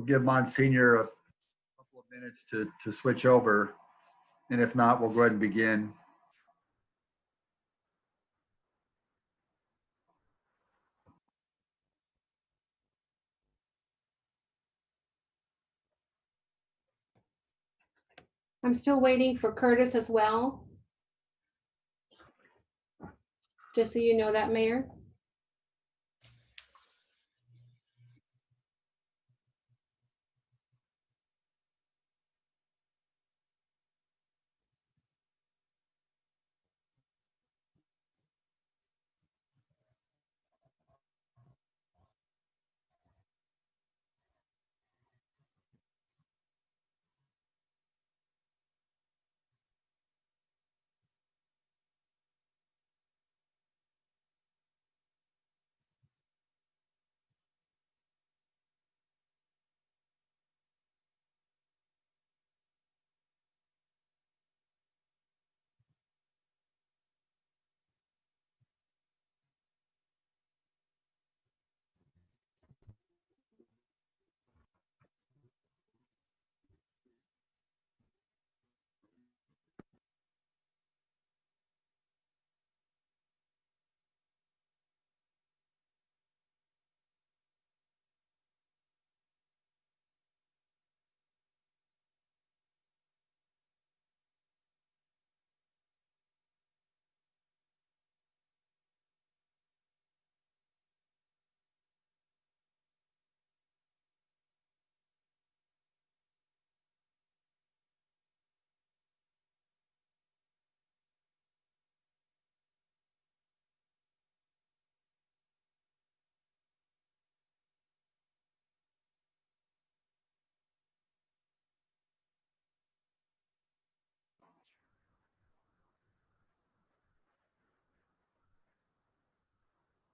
We'll give Monsignor a couple of minutes to switch over. And if not, we'll go ahead and begin. I'm still waiting for Curtis as well. Just so you know that, Mayor.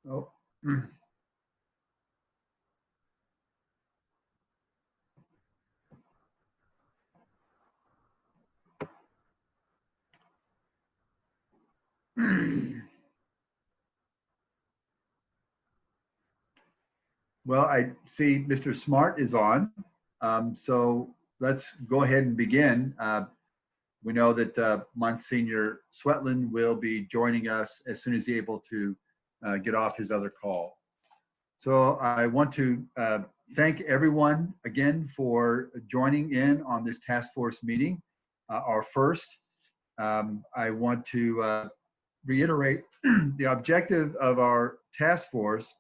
Oh. Well, I see Mr. Smart is on. So let's go ahead and begin. We know that Monsignor Swetland will be joining us as soon as he's able to get off his other call. So I want to thank everyone again for joining in on this task force meeting, our first. I want to reiterate the objective of our task force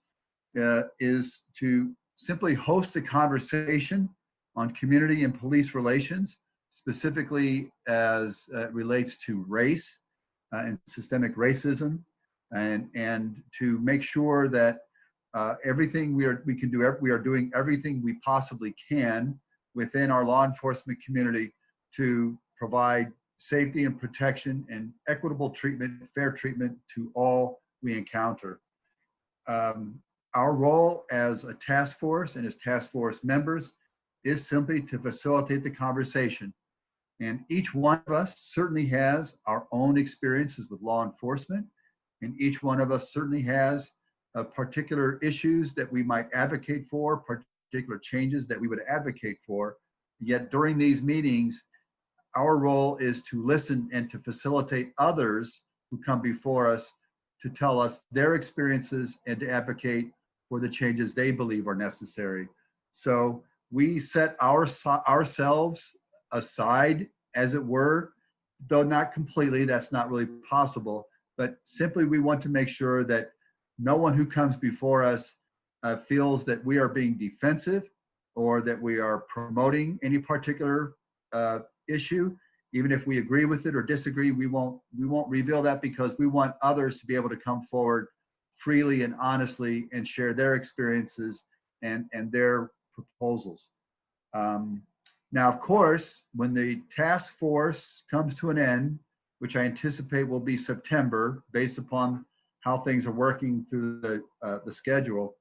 is to simply host a conversation on community and police relations, specifically as it relates to race and systemic racism, and to make sure that everything we are doing everything we possibly can within our law enforcement community to provide safety and protection and equitable treatment, fair treatment to all we encounter. Our role as a task force and as task force members is simply to facilitate the conversation. And each one of us certainly has our own experiences with law enforcement, and each one of us certainly has particular issues that we might advocate for, particular changes that we would advocate for. Yet during these meetings, our role is to listen and to facilitate others who come before us to tell us their experiences and to advocate for the changes they believe are necessary. So we set ourselves aside, as it were, though not completely, that's not really possible, but simply we want to make sure that no one who comes before us feels that we are being defensive or that we are promoting any particular issue. Even if we agree with it or disagree, we won't reveal that, because we want others to be able to come forward freely and honestly and share their experiences and their proposals. Now, of course, when the task force comes to an end, which I anticipate will be September, based upon how things are working through the schedule,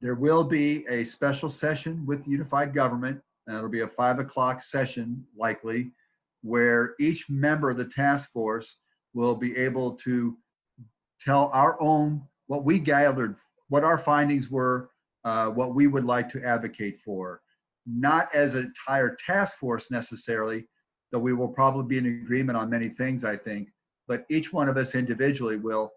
there will be a special session with unified government, and it'll be a 5 o'clock session likely, where each member of the task force will be able to tell our own, what we gathered, what our findings were, what we would like to advocate for. not as an entire task force necessarily, though we will probably be in agreement on many things, I think, but each one of us individually will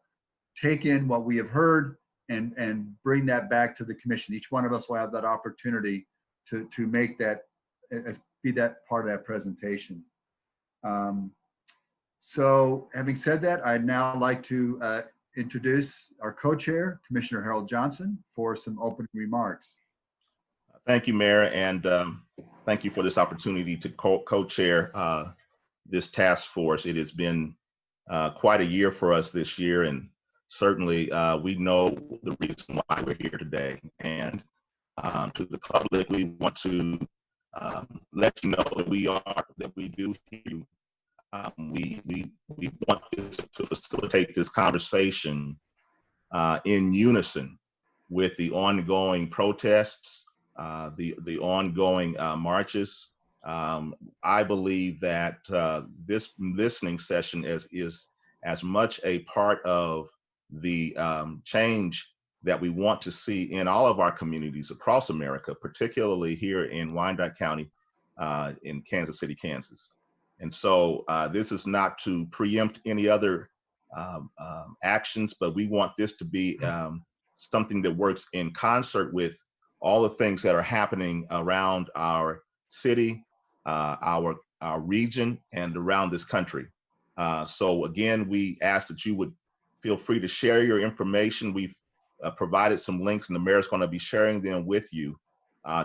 take in what we have heard and bring that back to the commission. Each one of us will have that opportunity to make that, be that part of that presentation. So having said that, I'd now like to introduce our co-chair, Commissioner Harold Johnson, for some opening remarks. Thank you, Mayor, and thank you for this opportunity to co-chair this task force. It has been quite a year for us this year, and certainly we know the reason why we're here today. And to the public, we want to let you know that we do hear you. We want this to facilitate this conversation in unison with the ongoing protests, the ongoing marches. I believe that this listening session is as much a part of the change that we want to see in all of our communities across America, particularly here in Wyandotte County, in Kansas City, Kansas. And so this is not to preempt any other actions, but we want this to be something that works in concert with all the things that are happening around our city, our region, and around this country. So again, we ask that you would feel free to share your information. We've provided some links, and the mayor's going to be sharing them with you.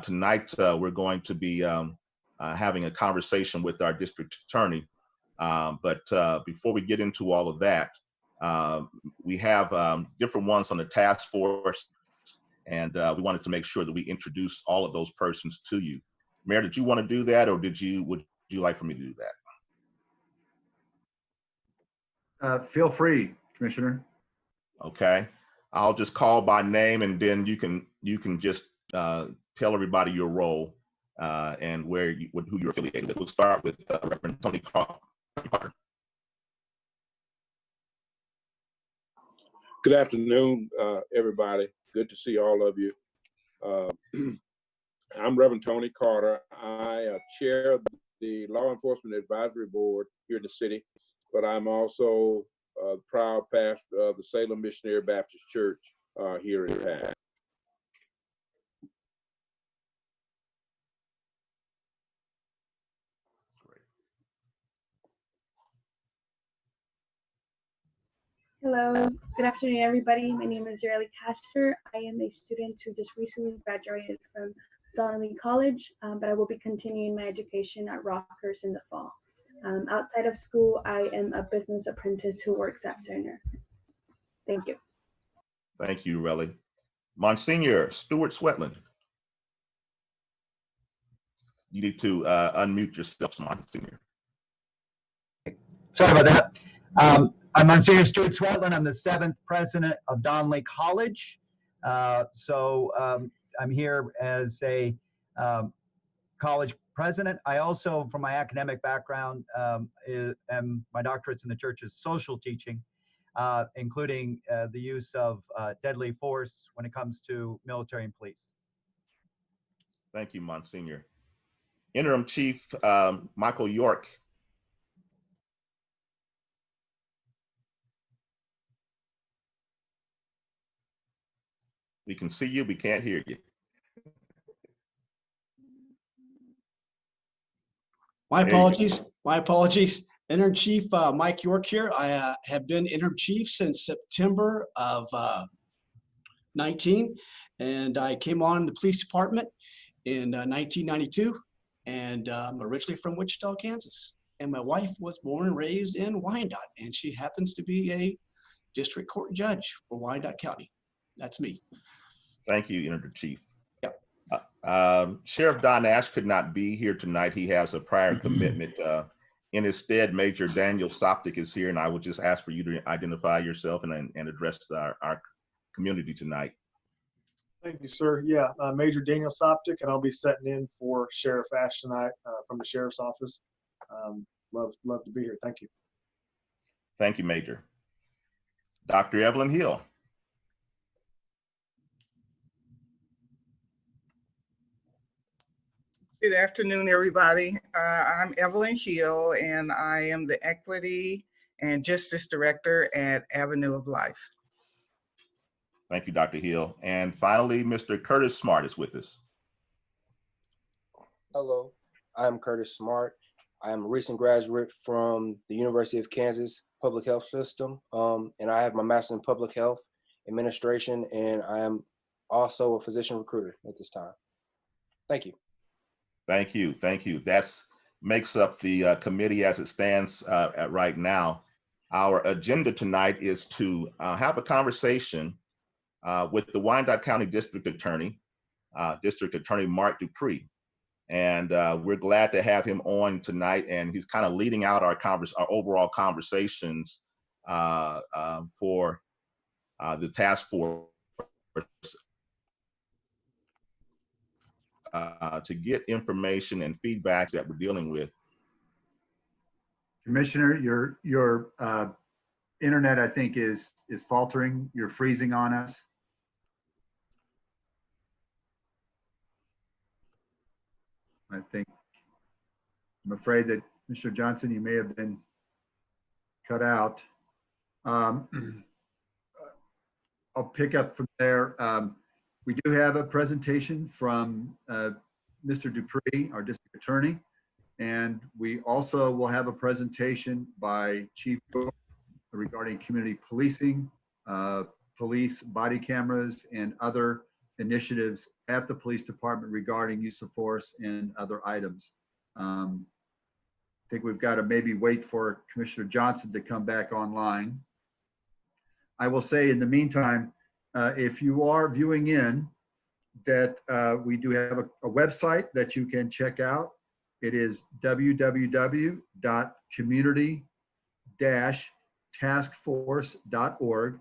Tonight, we're going to be having a conversation with our district attorney. But before we get into all of that, we have different ones on the task force, and we wanted to make sure that we introduce all of those persons to you. Mayor, did you want to do that, or would you like for me to do that? Feel free, Commissioner. Okay, I'll just call by name, and then you can just tell everybody your role and who you're affiliated with. We'll start with Reverend Tony Carter. Good afternoon, everybody. Good to see all of you. I'm Reverend Tony Carter. I chair the Law Enforcement Advisory Board here in the city, but I'm also proud pastor of the Salem Missionary Baptist Church here in Path. Hello, good afternoon, everybody. My name is Yereli Castor. I am a student who just recently graduated from Donnelly College, but I will be continuing my education at Rockhurst in the fall. Outside of school, I am a business apprentice who works at Cerner. Thank you. Thank you, Yereli. Monsignor Stuart Swetland. You need to unmute yourself, Monsignor. Sorry about that. I'm Monsignor Stuart Swetland. I'm the 7th president of Donnelly College. I'm here as a college president. I also, from my academic background, am my doctorate's in the church's social teaching, including the use of deadly force when it comes to military and police. Thank you, Monsignor. Interim Chief Michael York. We can see you, we can't hear you. My apologies. My apologies. Interim Chief Mike York here. I have been interim chief since September of 19, and I came on the police department in 1992, and I'm originally from Wichita, Kansas. And my wife was born and raised in Wyandotte, and she happens to be a district court judge for Wyandotte County. That's me. Thank you, Interim Chief. Yep. Sheriff Don Ash could not be here tonight. He has a prior commitment. In his stead, Major Daniel Soptic is here, and I would just ask for you to identify yourself and address our community tonight. Thank you, sir. Yeah, Major Daniel Soptic, and I'll be setting in for Sheriff Ash tonight from the Sheriff's Office. Love to be here. Thank you. Thank you, Major. Dr. Evelyn Hill. Good afternoon, everybody. I'm Evelyn Hill, and I am the Equity and Justice Director at Avenue of Life. Thank you, Dr. Hill. And finally, Mr. Curtis Smart is with us. Hello, I'm Curtis Smart. I am a recent graduate from the University of Kansas Public Health System, and I have my master's in Public Health Administration, and I am also a physician recruiter at this time. Thank you. Thank you. Thank you. That makes up the committee as it stands right now. Our agenda tonight is to have a conversation with the Wyandotte County District Attorney Mark Dupree. And we're glad to have him on tonight. And he's kind of leading out our overall conversations for the task force to get information and feedback that we're dealing with. Commissioner, your internet, I think, is faltering. You're freezing on us. I'm afraid that Mr. Johnson, you may have been cut out. I'll pick up from there. We do have a presentation from Mr. Dupree, our district attorney, and we also will have a presentation by Chief regarding community policing, police body cameras, and other initiatives at the police department regarding use of force and other items. I think we've got to maybe wait for Commissioner Johnson to come back online. I will say in the meantime, if you are viewing in, that we do have a website that you can check out. It is www.community-taskforce.org.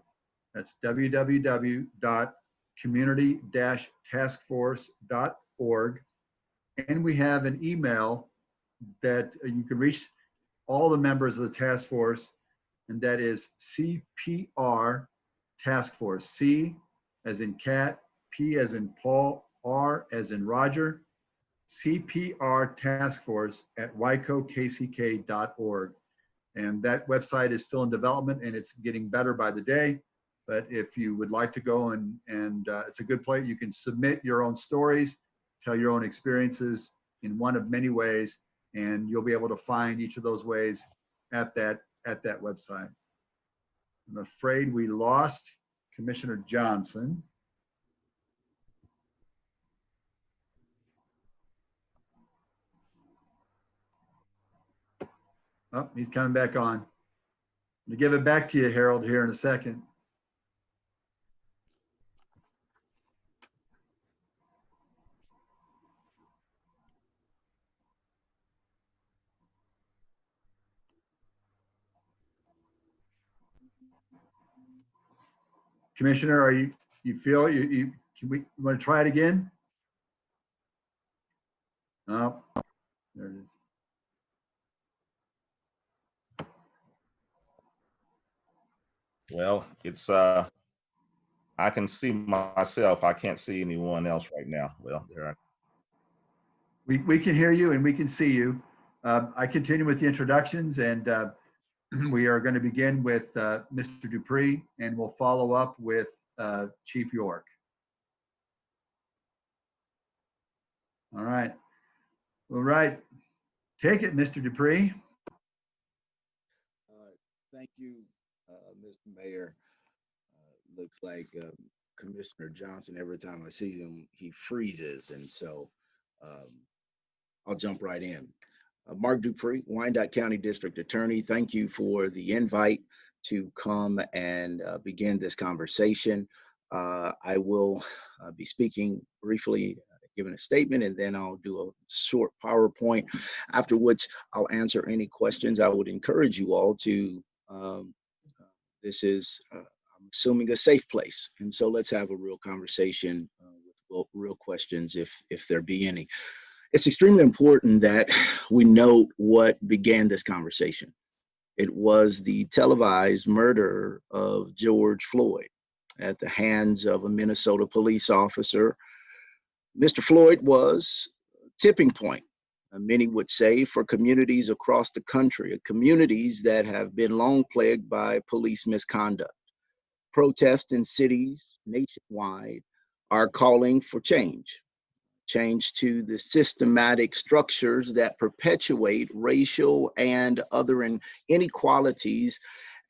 That's www.community-taskforce.org. And we have an email that you can reach all the members of the task force, and that is CPR Task Force. C as in cat, P as in Paul, R as in Roger, CPR Task Force at wicokck.org. And that website is still in development and it's getting better by the day. But if you would like to go and it's a good place, you can submit your own stories, tell your own experiences in one of many ways, and you'll be able to find each of those ways at that website. I'm afraid we lost Commissioner Johnson. Oh, he's coming back on. I'm gonna give it back to you, Harold, here in a second. Commissioner, are you feel you want to try it again? Oh, there it is. Well, it's I can see myself. I can't see anyone else right now. Well, there. We can hear you and we can see you. I continue with the introductions, and we are going to begin with Mr. Dupree, and we'll follow up with Chief York. All right. All right. Take it, Mr. Dupree. Thank you, Mr. Mayor. Looks like Commissioner Johnson, every time I see him, he freezes. And so I'll jump right in. Mark Dupree, Wyandotte County District Attorney. Thank you for the invite to come and begin this conversation. I will be speaking briefly, giving a statement, and then I'll do a short PowerPoint, after which I'll answer any questions. I would encourage you all to, this is, I'm assuming, a safe place. And so let's have a real conversation with real questions if there be any. It's extremely important that we note what began this conversation. It was the televised murder of George Floyd at the hands of a Minnesota police officer. Mr. Floyd was tipping point, many would say, for communities across the country, communities that have been long plagued by police misconduct. Protests in cities nationwide are calling for change to the systematic structures that perpetuate racial and other inequalities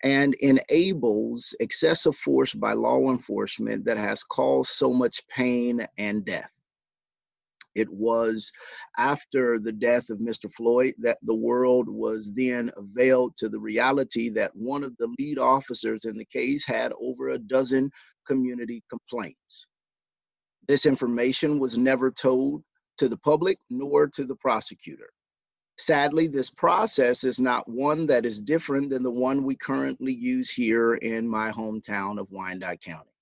and enables excessive force by law enforcement that has caused so much pain and death. It was after the death of Mr. Floyd that the world was then availed to the reality that one of the lead officers in the case had over a dozen community complaints. This information was never told to the public nor to the prosecutor. Sadly, this process is not one that is different than the one we currently use here in my hometown of Wyandotte County.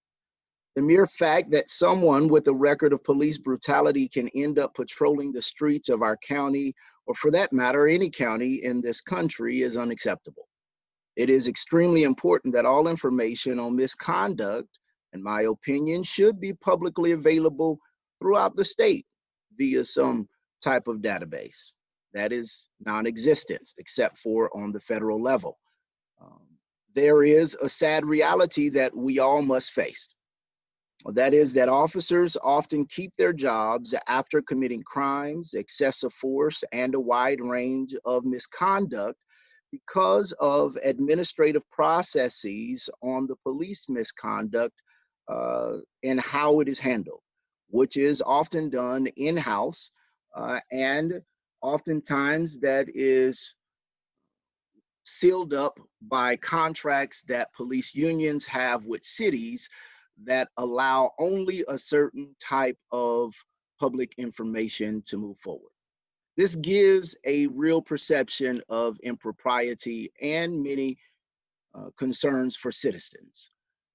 The mere fact that someone with a record of police brutality can end up patrolling the streets of our county, or for that matter, any county in this country, is unacceptable. It is extremely important that all information on misconduct, in my opinion, should be publicly available throughout the state via some type of database. That is non-existent except for on the federal level. There is a sad reality that we all must face. That is that officers often keep their jobs after committing crimes, excessive force, and a wide range of misconduct because of administrative processes on the police misconduct and how it is handled, which is often done in-house and oftentimes that is sealed up by contracts that police unions have with cities that allow only a certain type of public information to move forward. This gives a real perception of impropriety and many concerns for citizens.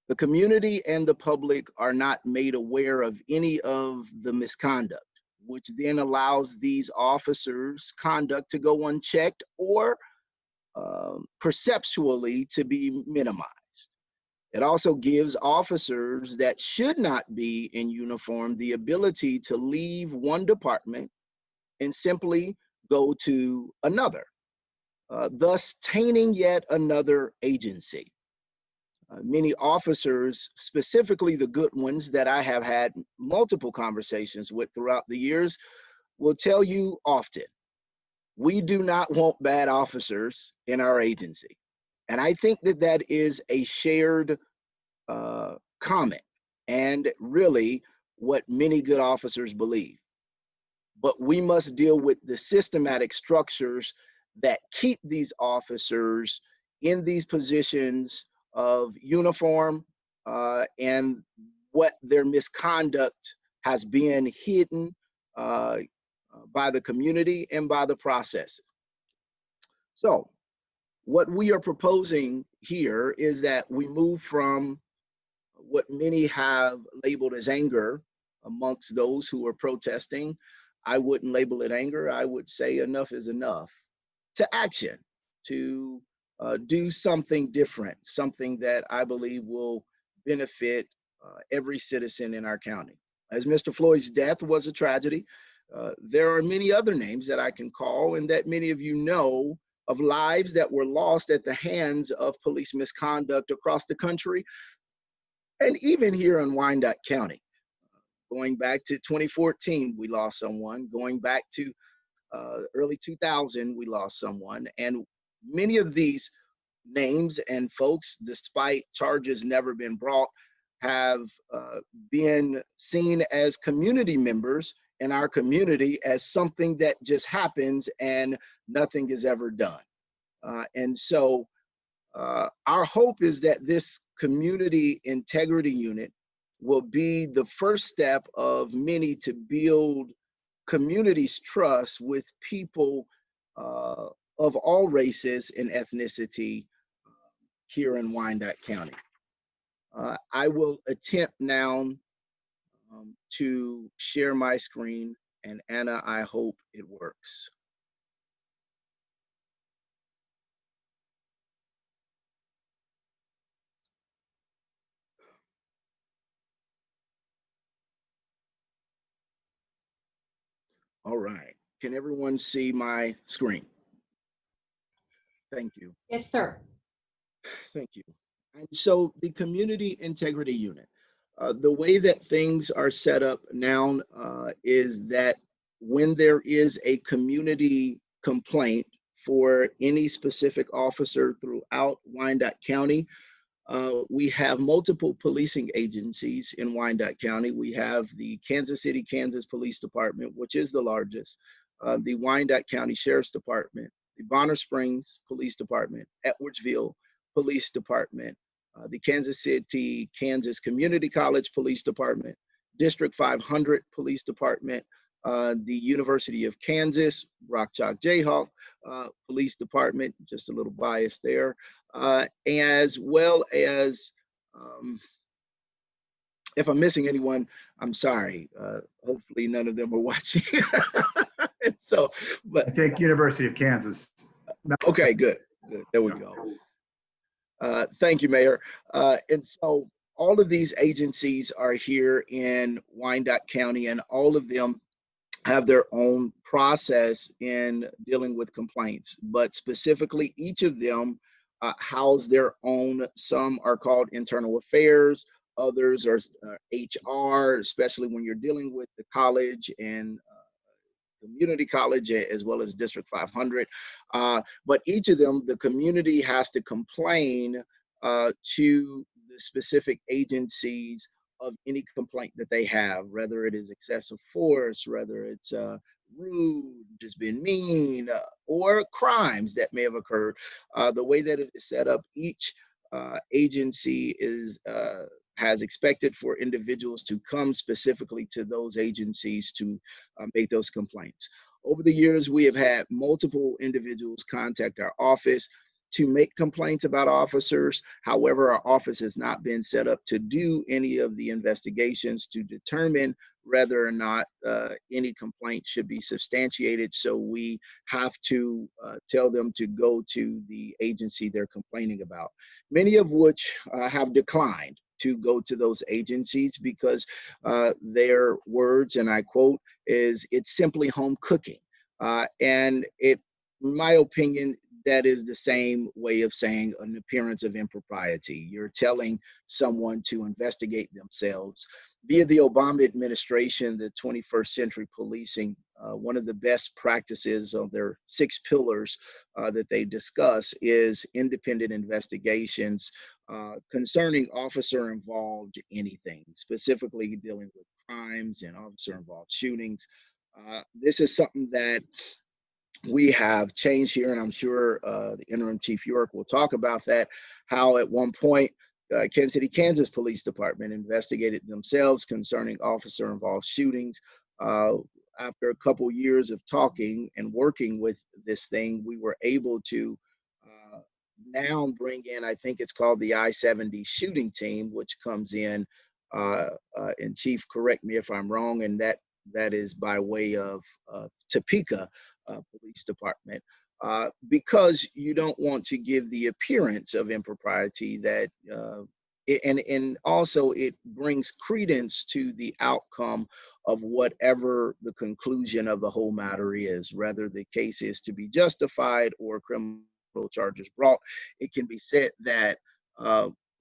The community and the public are not made aware of any of the misconduct, which then allows these officers' conduct to go unchecked or perceptually to be minimized. It also gives officers that should not be in uniform the ability to leave one department and simply go to another, thus tainting yet another agency. Many officers, specifically the good ones that I have had multiple conversations with throughout the years, will tell you often, we do not want bad officers in our agency. And I think that that is a shared comment and really what many good officers believe. But we must deal with the systematic structures that keep these officers in these positions of uniform and what their misconduct has been hidden by the community and by the processes. So what we are proposing here is that we move from what many have labeled as anger amongst those who are protesting. I wouldn't label it anger. I would say enough is enough, to action, to do something different, something that I believe will benefit every citizen in our county. As Mr. Floyd's death was a tragedy, there are many other names that I can call and that many of you know of lives that were lost at the hands of police misconduct across the country and even here in Wyandotte County. Going back to 2014, we lost someone. Going back to early 2000, we lost someone. And many of these names and folks, despite charges never been brought, have been seen as community members in our community as something that just happens and nothing is ever done. And so our hope is that this community integrity unit will be the first step of many to build community's trust with people of all races and ethnicity here in Wyandotte County. I will attempt now to share my screen, and Anna, I hope it works. All right. Can everyone see my screen? Thank you. Yes, sir. Thank you. And so the Community Integrity Unit, the way that things are set up now is that when there is a community complaint for any specific officer throughout Wyandotte County, we have multiple policing agencies in Wyandotte County. We have the Kansas City, Kansas Police Department, which is the largest, the Wyandotte County Sheriff's Department, the Bonner Springs Police Department, Edwardsville Police Department, the Kansas City, Kansas Community College Police Department, District 500 Police Department, the University of Kansas, Rock Chalk Jayhawk Police Department, just a little bias there, as well as, if I'm missing anyone, I'm sorry. Hopefully none of them are watching. And so, but I think University of Kansas. okay, good. There we go. Thank you, Mayor. And so all of these agencies are here in Wyandotte County, and all of them have their own process in dealing with complaints, but specifically each of them house their own. Some are called internal affairs, others are HR, especially when you're dealing with the college and community college as well as District 500. But each of them, the community has to complain to the specific agencies of any complaint that they have, whether it is excessive force, whether it's rude, just being mean, or crimes that may have occurred. The way that it is set up, each agency has expected for individuals to come specifically to those agencies to make those complaints. Over the years, we have had multiple individuals contact our office to make complaints about officers. However, our office has not been set up to do any of the investigations to determine whether or not any complaint should be substantiated. So we have to tell them to go to the agency they're complaining about, many of which have declined to go to those agencies because their words, and I quote, is it's simply home cooking. And it, in my opinion, that is the same way of saying an appearance of impropriety. You're telling someone to investigate themselves. Via the Obama administration, the 21st century policing, one of the best practices of their 6 pillars that they discuss is independent investigations concerning officer involved anything, specifically dealing with crimes and officer involved shootings. This is something that we have changed here, and I'm sure the interim chief York will talk about that, how at one point Kansas City, Kansas Police Department investigated themselves concerning officer involved shootings. After a couple years of talking and working with this thing, we were able to now bring in, I think it's called the I-70 shooting team, which comes in, and chief, correct me if I'm wrong, and that is by way of Topeka Police Department, because you don't want to give the appearance of impropriety that, and also it brings credence to the outcome of whatever the conclusion of the whole matter is, whether the case is to be justified or criminal charges brought. It can be said that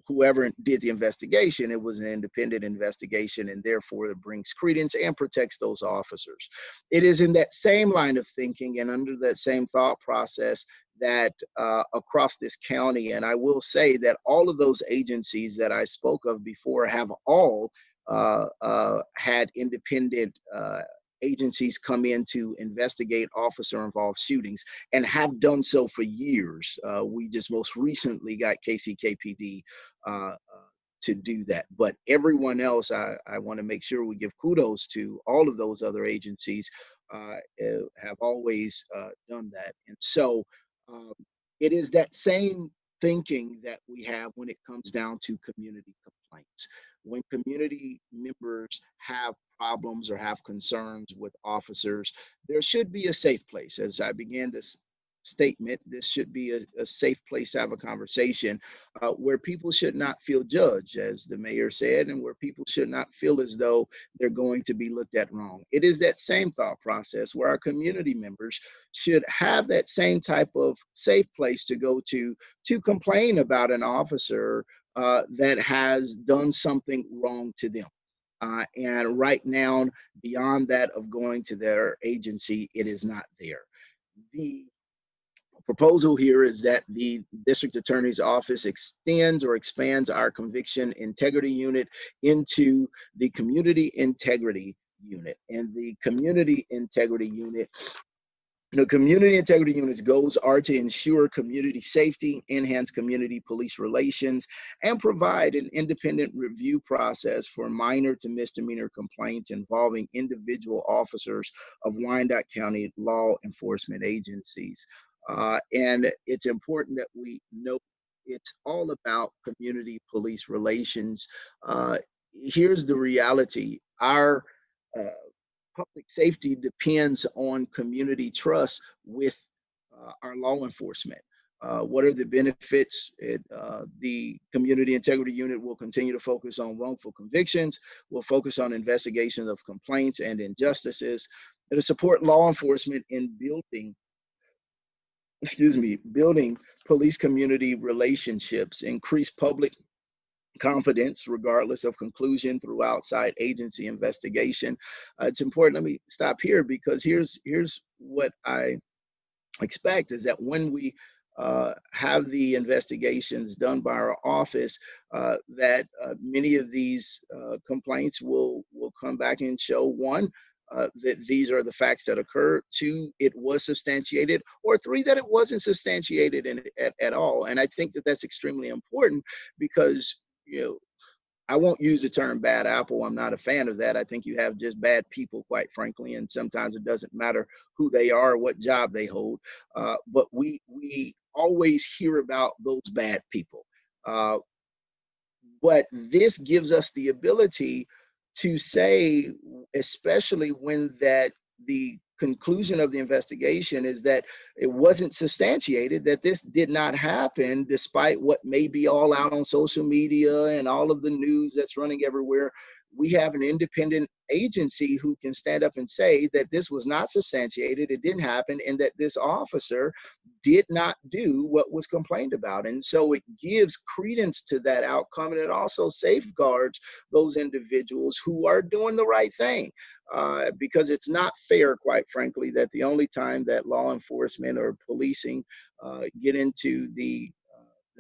whoever did the investigation, it was an independent investigation, and therefore it brings credence and protects those officers. It is in that same line of thinking and under that same thought process that across this county, and I will say that all of those agencies that I spoke of before have all had independent agencies come in to investigate officer involved shootings and have done so for years. We just most recently got KCKPD to do that. But everyone else, I want to make sure we give kudos to all of those other agencies have always done that. And so it is that same thinking that we have when it comes down to community complaints. When community members have problems or have concerns with officers, there should be a safe place. As I began this statement. This should be a safe place to have a conversation where people should not feel judged, as the mayor said, and where people should not feel as though they're going to be looked at wrong. It is that same thought process where our community members should have that same type of safe place to go to complain about an officer that has done something wrong to them. And right now, beyond that of going to their agency, it is not there. The proposal here is that the district attorney's office extends or expands our conviction integrity unit into the community integrity unit. And the community integrity unit, the community integrity unit's goals are to ensure community safety, enhance community police relations, and provide an independent review process for minor to misdemeanor complaints involving individual officers of Wyandotte County law enforcement agencies. And it's important that we note it's all about community police relations. Here's the reality. Our public safety depends on community trust with our law enforcement. What are the benefits? The Community Integrity Unit will continue to focus on wrongful convictions, will focus on investigations of complaints and injustices, and to support law enforcement in building police community relationships, increase public confidence regardless of conclusion through outside agency investigation. It's important. Let me stop here because here's what I expect is that when we have the investigations done by our office, that many of these complaints will come back and show, one, that these are the facts that occurred, two, it was substantiated, or three, that it wasn't substantiated at all. And I think that that's extremely important because, you know, I won't use the term bad apple. I'm not a fan of that. I think you have just bad people, quite frankly, and sometimes it doesn't matter who they are, or what job they hold. But we always hear about those bad people. But this gives us the ability to say, especially when that the conclusion of the investigation is that it wasn't substantiated, that this did not happen, despite what may be all out on social media and all of the news that's running everywhere. We have an independent agency who can stand up and say that this was not substantiated, it didn't happen, and that this officer did not do what was complained about. And so it gives credence to that outcome, and it also safeguards those individuals who are doing the right thing. Because it's not fair, quite frankly, that the only time that law enforcement or policing get into the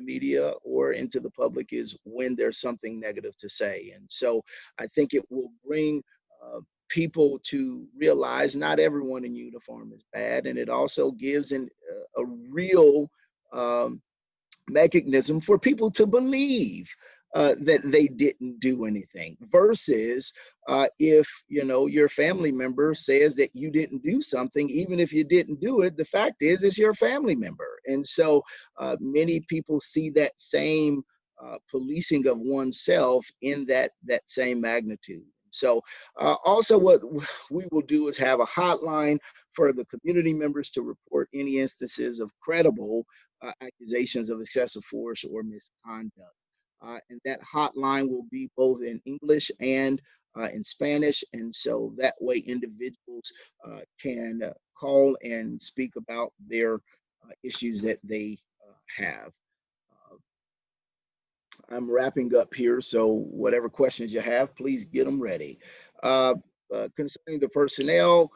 media or into the public is when there's something negative to say. And so I think it will bring people to realize not everyone in uniform is bad. And it also gives a real mechanism for people to believe that they didn't do anything, versus if your family member says that you didn't do something, even if you didn't do it, the fact is it's your family member. And so many people see that same policing of oneself in that same magnitude. So also what we will do is have a hotline for the community members to report any instances of credible accusations of excessive force or misconduct. And that hotline will be both in English and in Spanish. And so that way individuals can call and speak about their issues that they have. I'm wrapping up here, so whatever questions you have, please get them ready. Concerning the personnel,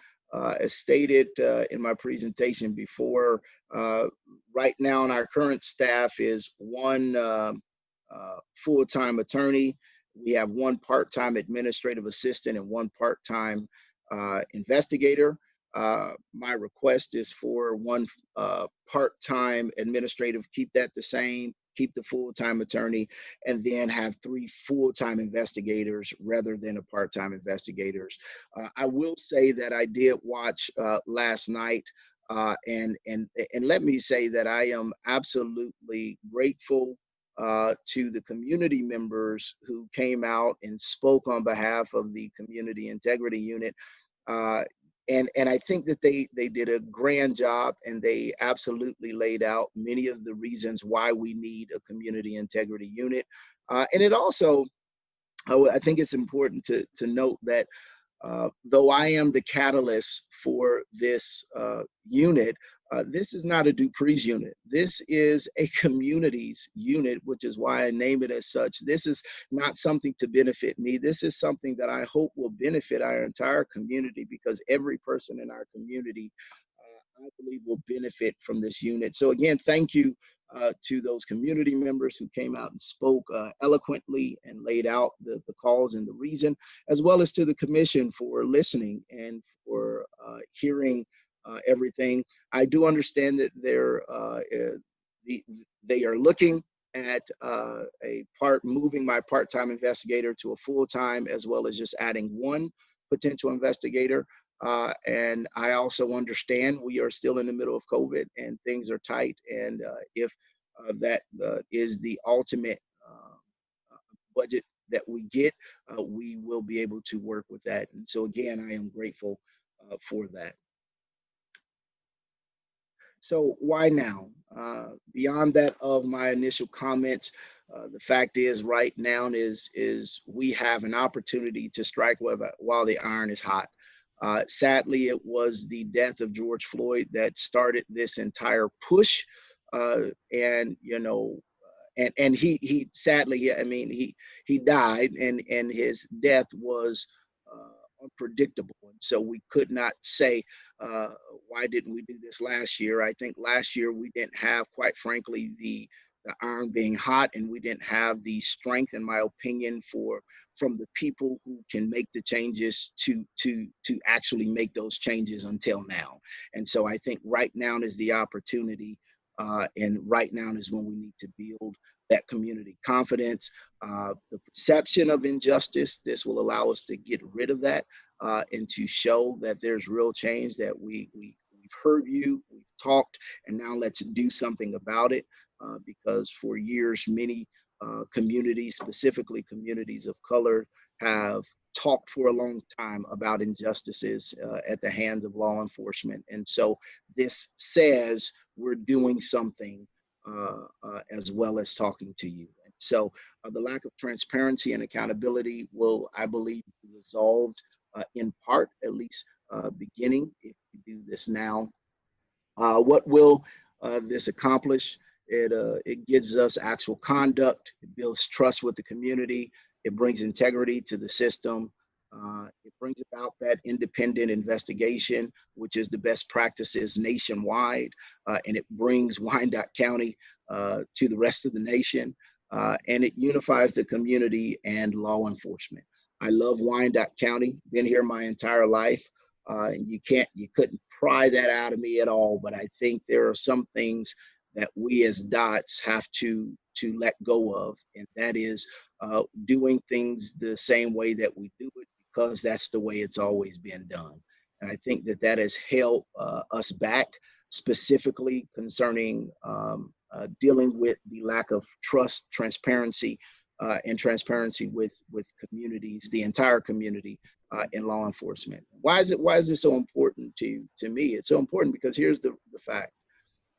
as stated in my presentation before, right now in our current staff is one full-time attorney. We have one part-time administrative assistant and one part-time investigator. My request is for one part-time administrative, keep that the same, keep the full-time attorney, and then have 3 full-time investigators rather than a part-time investigators. I will say that I did watch last night, and let me say that I am absolutely grateful to the community members who came out and spoke on behalf of the Community Integrity Unit. And I think that they did a grand job, and they absolutely laid out many of the reasons why we need a community integrity unit. And it also, I think it's important to note that though I am the catalyst for this unit, this is not a Dupree's unit. This is a communities unit, which is why I name it as such. This is not something to benefit me. This is something that I hope will benefit our entire community, because every person in our community, I believe, will benefit from this unit. So again, thank you to those community members who came out and spoke eloquently and laid out the cause and the reason, as well as to the commission for listening and for hearing everything. I do understand that they are looking at moving my part-time investigator to a full-time, as well as just adding one potential investigator. And I also understand we are still in the middle of COVID and things are tight. And if that is the ultimate budget that we get, we will be able to work with that. And so again, I am grateful for that. So why now? Beyond that of my initial comments, the fact is right now is we have an opportunity to strike while the iron is hot. Sadly, it was the death of George Floyd that started this entire push. And, you know, and he sadly, I mean, he died, and his death was unpredictable. And so we could not say, why didn't we do this last year? I think last year we didn't have, quite frankly, the iron being hot, and we didn't have the strength, in my opinion, from the people who can make the changes to actually make those changes until now. And so I think right now is the opportunity, and right now is when we need to build that community confidence, the perception of injustice. This will allow us to get rid of that, and to show that there's real change, that we've heard you, we've talked, and now let's do something about it. Because for years, many communities, specifically communities of color, have talked for a long time about injustices at the hands of law enforcement. And so this says we're doing something, as well as talking to you. And so the lack of transparency and accountability will, I believe, be resolved in part, at least beginning, if we do this now. What will this accomplish? It gives us actual conduct. It builds trust with the community. It brings integrity to the system. It brings about that independent investigation, which is the best practices nationwide. And it brings Wyandotte County to the rest of the nation. And it unifies the community and law enforcement. I love Wyandotte County, been here my entire life. You couldn't pry that out of me at all, but I think there are some things that we as dots have to let go of, and that is doing things the same way that we do it, because that's the way it's always been done. And I think that has held us back, specifically concerning dealing with the lack of trust, transparency, and transparency with communities, the entire community, in law enforcement. Why is it so important to me? It's so important because here's the fact.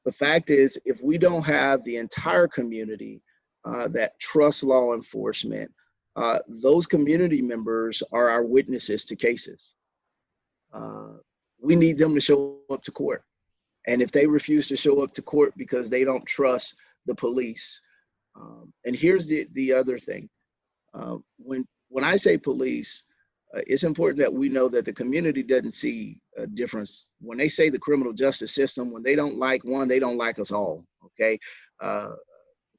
The fact is, if we don't have the entire community that trusts law enforcement, those community members are our witnesses to cases. We need them to show up to court. And if they refuse to show up to court because they don't trust the police, and here's the other thing. When I say police, it's important that we know that the community doesn't see a difference. When they say the criminal justice system, when they don't like one, they don't like us all, okay?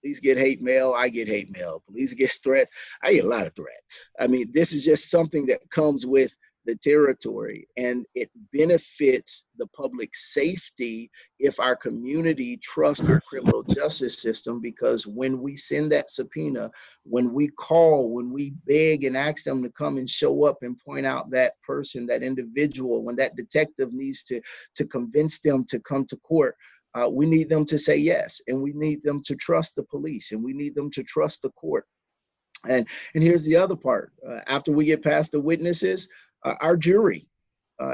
Police get hate mail, I get hate mail. Police get threats, I get a lot of threats. I mean, this is just something that comes with the territory, and it benefits the public safety if our community trusts our criminal justice system, because when we send that subpoena, when we call, when we beg and ask them to come and show up and point out that person, that individual, when that detective needs to convince them to come to court, we need them to say yes, and we need them to trust the police, and we need them to trust the court. And here's the other part. After we get past the witnesses, our jury.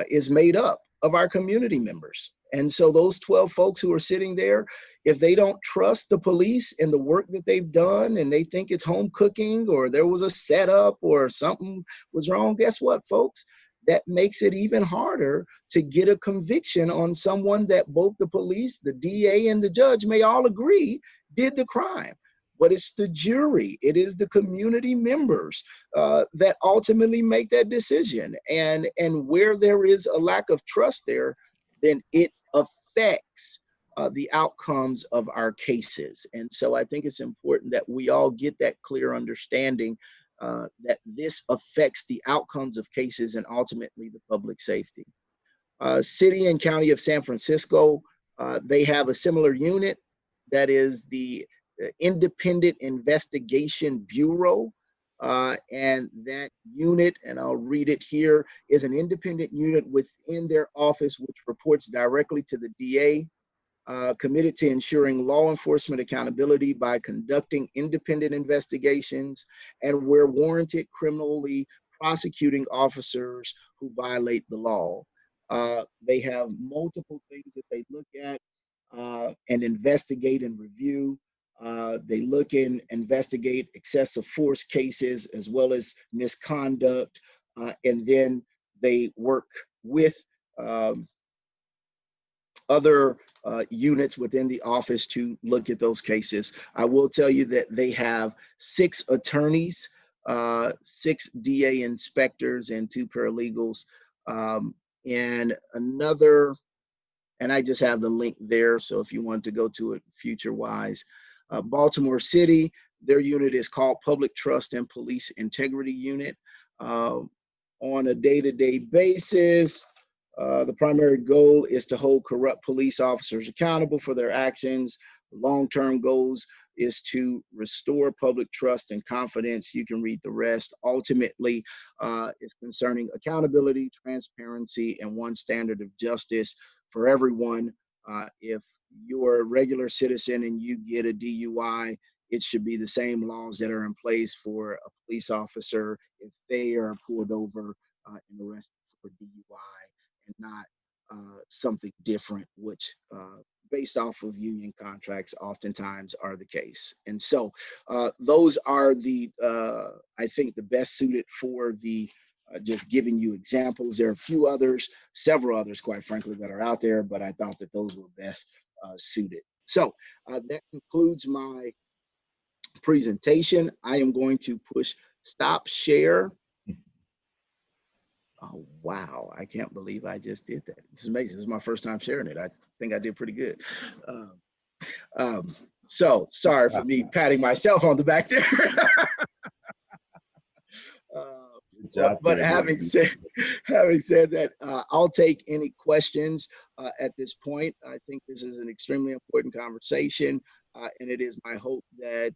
is made up of our community members. And so those 12 folks who are sitting there, if they don't trust the police and the work that they've done, and they think it's home cooking or there was a setup or something was wrong, guess what, folks? That makes it even harder to get a conviction on someone that both the police, the DA, and the judge may all agree did the crime. But it's the jury, it is the community members that ultimately make that decision. And where there is a lack of trust there, then it affects the outcomes of our cases. And so I think it's important that we all get that clear understanding that this affects the outcomes of cases and ultimately the public safety. City and County of San Francisco, they have a similar unit that is the Independent Investigation Bureau. And that unit, and I'll read it here, is an independent unit within their office which reports directly to the DA, committed to ensuring law enforcement accountability by conducting independent investigations and, where warranted, criminally prosecuting officers who violate the law. They have multiple things that they look at and investigate and review. They look and investigate excessive force cases as well as misconduct, and then they work with other units within the office to look at those cases. I will tell you that they have 6 attorneys, 6 DA inspectors, and 2 paralegals, and another, and I just have the link there, so if you want to go to it future-wise. Baltimore City, their unit is called Public Trust and Police Integrity Unit. On a day-to-day basis, the primary goal is to hold corrupt police officers accountable for their actions. Long-term goals is to restore public trust and confidence. You can read the rest. Ultimately, it's concerning accountability, transparency, and one standard of justice for everyone. If you're a regular citizen and you get a DUI, it should be the same laws that are in place for a police officer if they are pulled over and arrested for DUI, and not something different, which based off of union contracts oftentimes are the case. And so those are the, I think, the best suited for the just giving you examples. There are a few others, several others, quite frankly, that are out there, but I thought that those were best suited. So that concludes my presentation. I am going to push stop share. Oh, wow. I can't believe I just did that. This is amazing. This is my first time sharing it. I think I did pretty good. So sorry for me patting myself on the back there. But having said that, I'll take any questions at this point. I think this is an extremely important conversation, and it is my hope that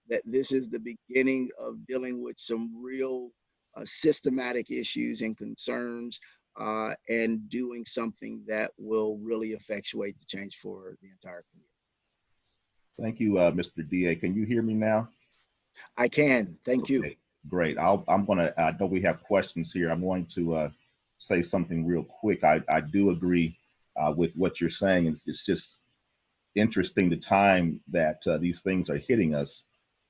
that this is the beginning of dealing with some real systematic issues and concerns, and doing something that will really effectuate the change for the entire community. Thank you, Mr. DA. Can you hear me now? I can. Thank you. Great. I'm gonna, I know we have questions here. I'm going to say something real quick. I do agree with what you're saying. It's just interesting the time that these things are hitting us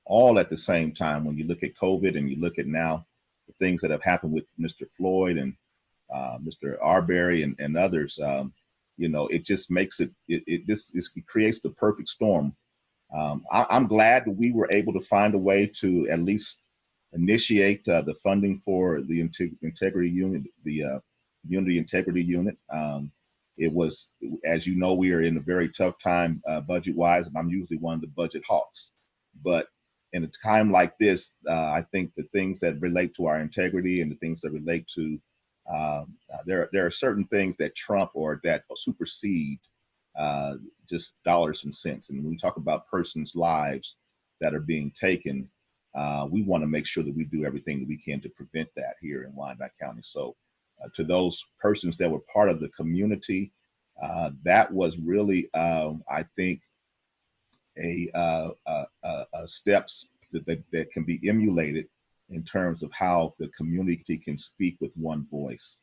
all at the same time. When you look at COVID and you look at now the things that have happened with Mr. Floyd and Mr. Arbery and others, you know, it just makes it creates the perfect storm. I'm glad that we were able to find a way to at least initiate the funding for the integrity unit, the Unity Integrity Unit. It was, as you know, we are in a very tough time budget-wise, and I'm usually one of the budget hawks. But in a time like this, I think the things that relate to our integrity and the things that relate to, there are certain things that trump or that supersede just dollars and cents. And when we talk about persons' lives that are being taken, we want to make sure that we do everything that we can to prevent that here in Wyandotte County. So to those persons that were part of the community, that was really, I think, a steps that can be emulated in terms of how the community can speak with one voice.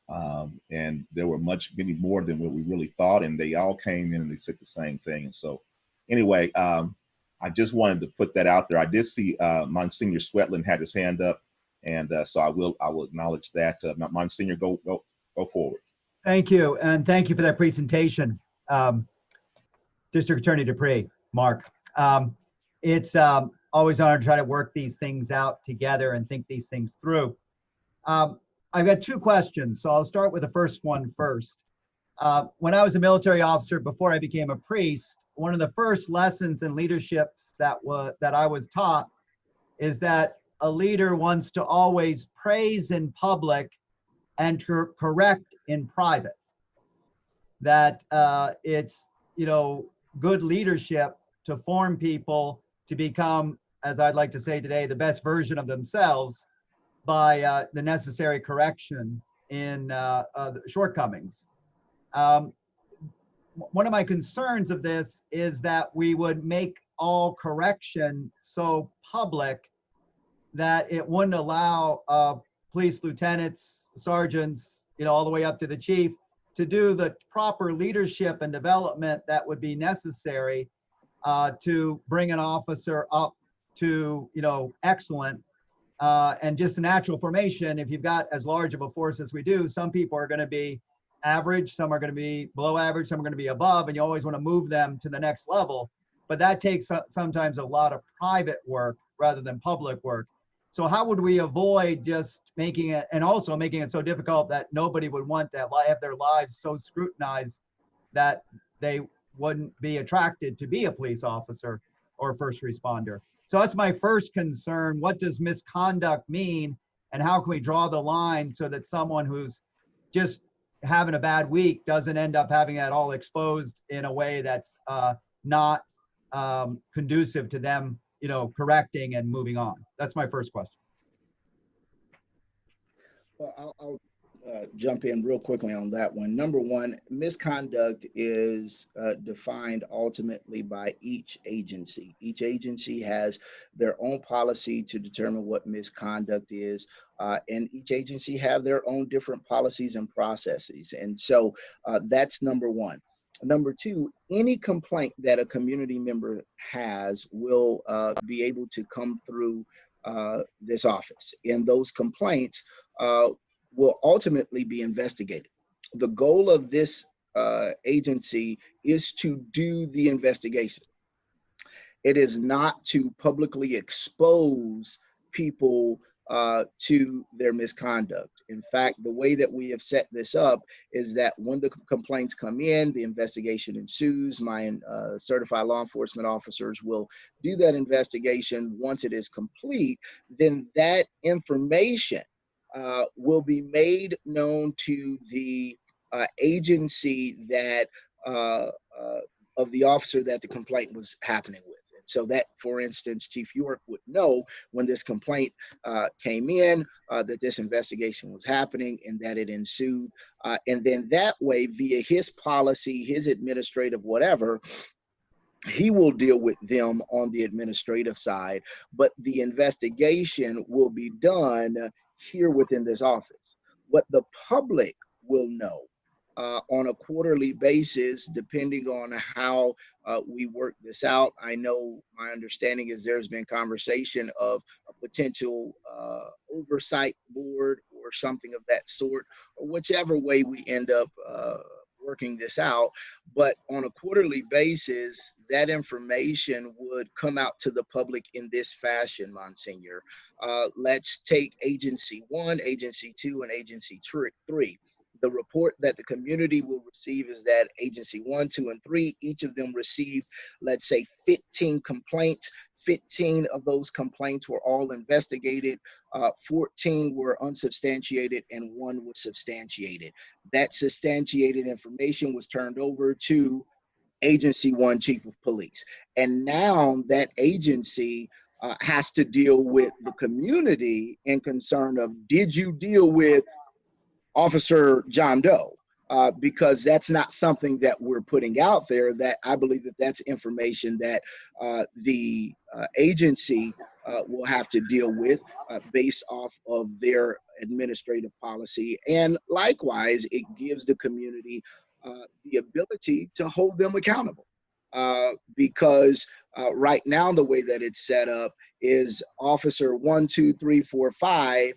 And there were many more than what we really thought, and they all came in and they said the same thing. And so anyway, I just wanted to put that out there. I did see Monsignor Swetland had his hand up, and so I will acknowledge that. Monsignor, go forward. Thank you, and thank you for that presentation, District Attorney Dupree, Mark. It's always an honor to try to work these things out together and think these things through. I've got two questions, so I'll start with the first one first. When I was a military officer before I became a priest, one of the first lessons in leadership that I was taught is that a leader wants to always praise in public and correct in private. That it's, good leadership to form people to become, as I'd like to say today, the best version of themselves by the necessary correction in shortcomings. One of my concerns of this is that we would make all correction so public that it wouldn't allow police lieutenants, sergeants, all the way up to the chief to do the proper leadership and development that would be necessary to bring an officer up to, excellent. And just a natural formation, if you've got as large of a force as we do, some people are going to be average, some are going to be below average, some are going to be above, and you always want to move them to the next level. But that takes sometimes a lot of private work rather than public work. So how would we avoid just making it, and also making it so difficult that nobody would want to have their lives so scrutinized that they wouldn't be attracted to be a police officer or first responder? So that's my first concern. What does misconduct mean? And how can we draw the line so that someone who's just having a bad week doesn't end up having that all exposed in a way that's not conducive to them, correcting and moving on? That's my first question. Well, I'll jump in real quickly on that one. Number one, misconduct is defined ultimately by each agency. Each agency has their own policy to determine what misconduct is, and each agency have their own different policies and processes. And so that's number one. Number two, any complaint that a community member has will be able to come through this office, and those complaints will ultimately be investigated. The goal of this agency is to do the investigation. It is not to publicly expose people to their misconduct. In fact, the way that we have set this up is that when the complaints come in, the investigation ensues. My certified law enforcement officers will do that investigation. Once it is complete, then that information will be made known to the agency that of the officer that the complaint was happening with. And so that, for instance, Chief York would know when this complaint came in that this investigation was happening and that it ensued. And then that way, via his policy, his administrative whatever, he will deal with them on the administrative side, but the investigation will be done here within this office. What the public will know on a quarterly basis, depending on how we work this out. I know my understanding is there's been conversation of a potential oversight board or something of that sort, or whichever way we end up working this out. But on a quarterly basis, that information would come out to the public in this fashion, Monsignor. Let's take Agency 1, Agency 2, and Agency 3. The report that the community will receive is that Agency 1, 2, and 3, each of them received, let's say, 15 complaints. 15 of those complaints were all investigated, 14 were unsubstantiated, and 1 was substantiated. That substantiated information was turned over to Agency 1 Chief of Police. And now that agency has to deal with the community in concern of, did you deal with Officer John Doe? because that's not something that we're putting out there. That I believe that that's information that the agency will have to deal with based off of their administrative policy. And likewise, it gives the community the ability to hold them accountable. Because right now, the way that it's set up is officer 1, 2, 3, 4, 5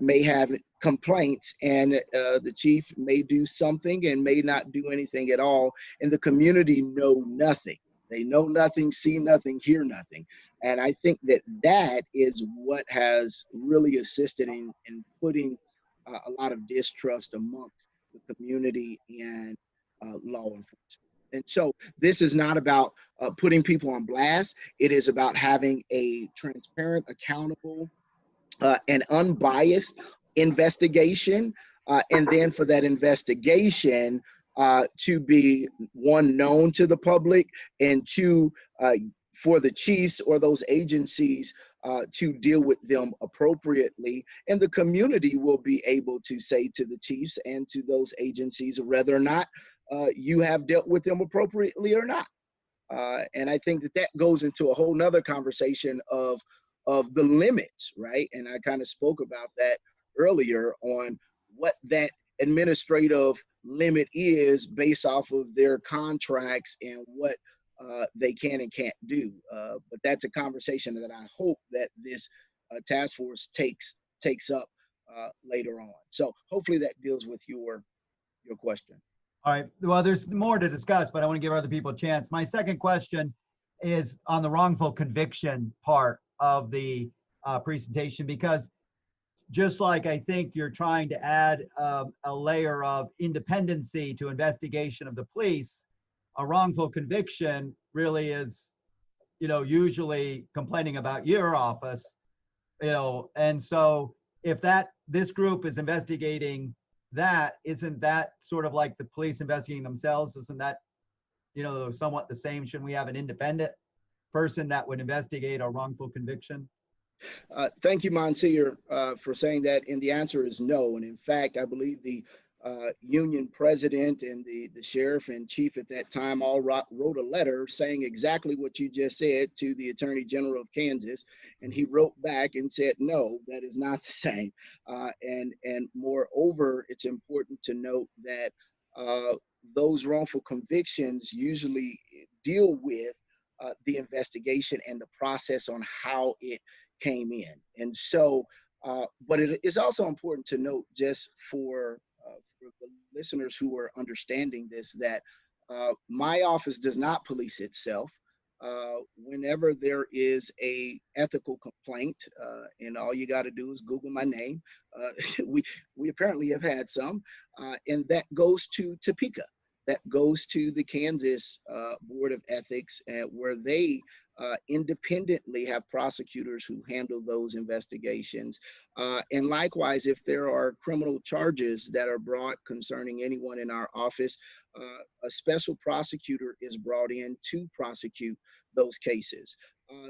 may have complaints, and the chief may do something and may not do anything at all, and the community know nothing. They know nothing, see nothing, hear nothing. And I think that that is what has really assisted in putting a lot of distrust amongst the community and law enforcement. And so this is not about putting people on blast. It is about having a transparent, accountable, and unbiased investigation. And then for that investigation to be, one, known to the public, and two, for the chiefs or those agencies to deal with them appropriately. And the community will be able to say to the chiefs and to those agencies whether or not you have dealt with them appropriately or not. And I think that that goes into a whole nother conversation of the limits, right? And I kind of spoke about that earlier on what that administrative limit is based off of their contracts and what they can and can't do. But that's a conversation that I hope that this task force takes up later on. So hopefully that deals with your question. All right. Well, there's more to discuss, but I want to give other people a chance. My second question is on the wrongful conviction part of the presentation, because just like I think you're trying to add a layer of independency to investigation of the police, a wrongful conviction really is, usually complaining about your office, and so if this group is investigating that, isn't that sort of like the police investigating themselves? Isn't that, somewhat the same? Shouldn't we have an independent person that would investigate a wrongful conviction? Thank you, Monsieur, for saying that. And the answer is no. And in fact, I believe the union president and the sheriff and chief at that time all wrote a letter saying exactly what you just said to the Attorney General of Kansas. And he wrote back and said, no, that is not the same. And moreover, it's important to note that those wrongful convictions usually deal with the investigation and the process on how it came in. And so, but it is also important to note, just for the listeners who are understanding this, that my office does not police itself. Whenever there is a ethical complaint, and all you got to do is Google my name, we apparently have had some, and that goes to Topeka. That goes to the Kansas Board of Ethics, where they independently have prosecutors who handle those investigations. And likewise, if there are criminal charges that are brought concerning anyone in our office, a special prosecutor is brought in to prosecute those cases.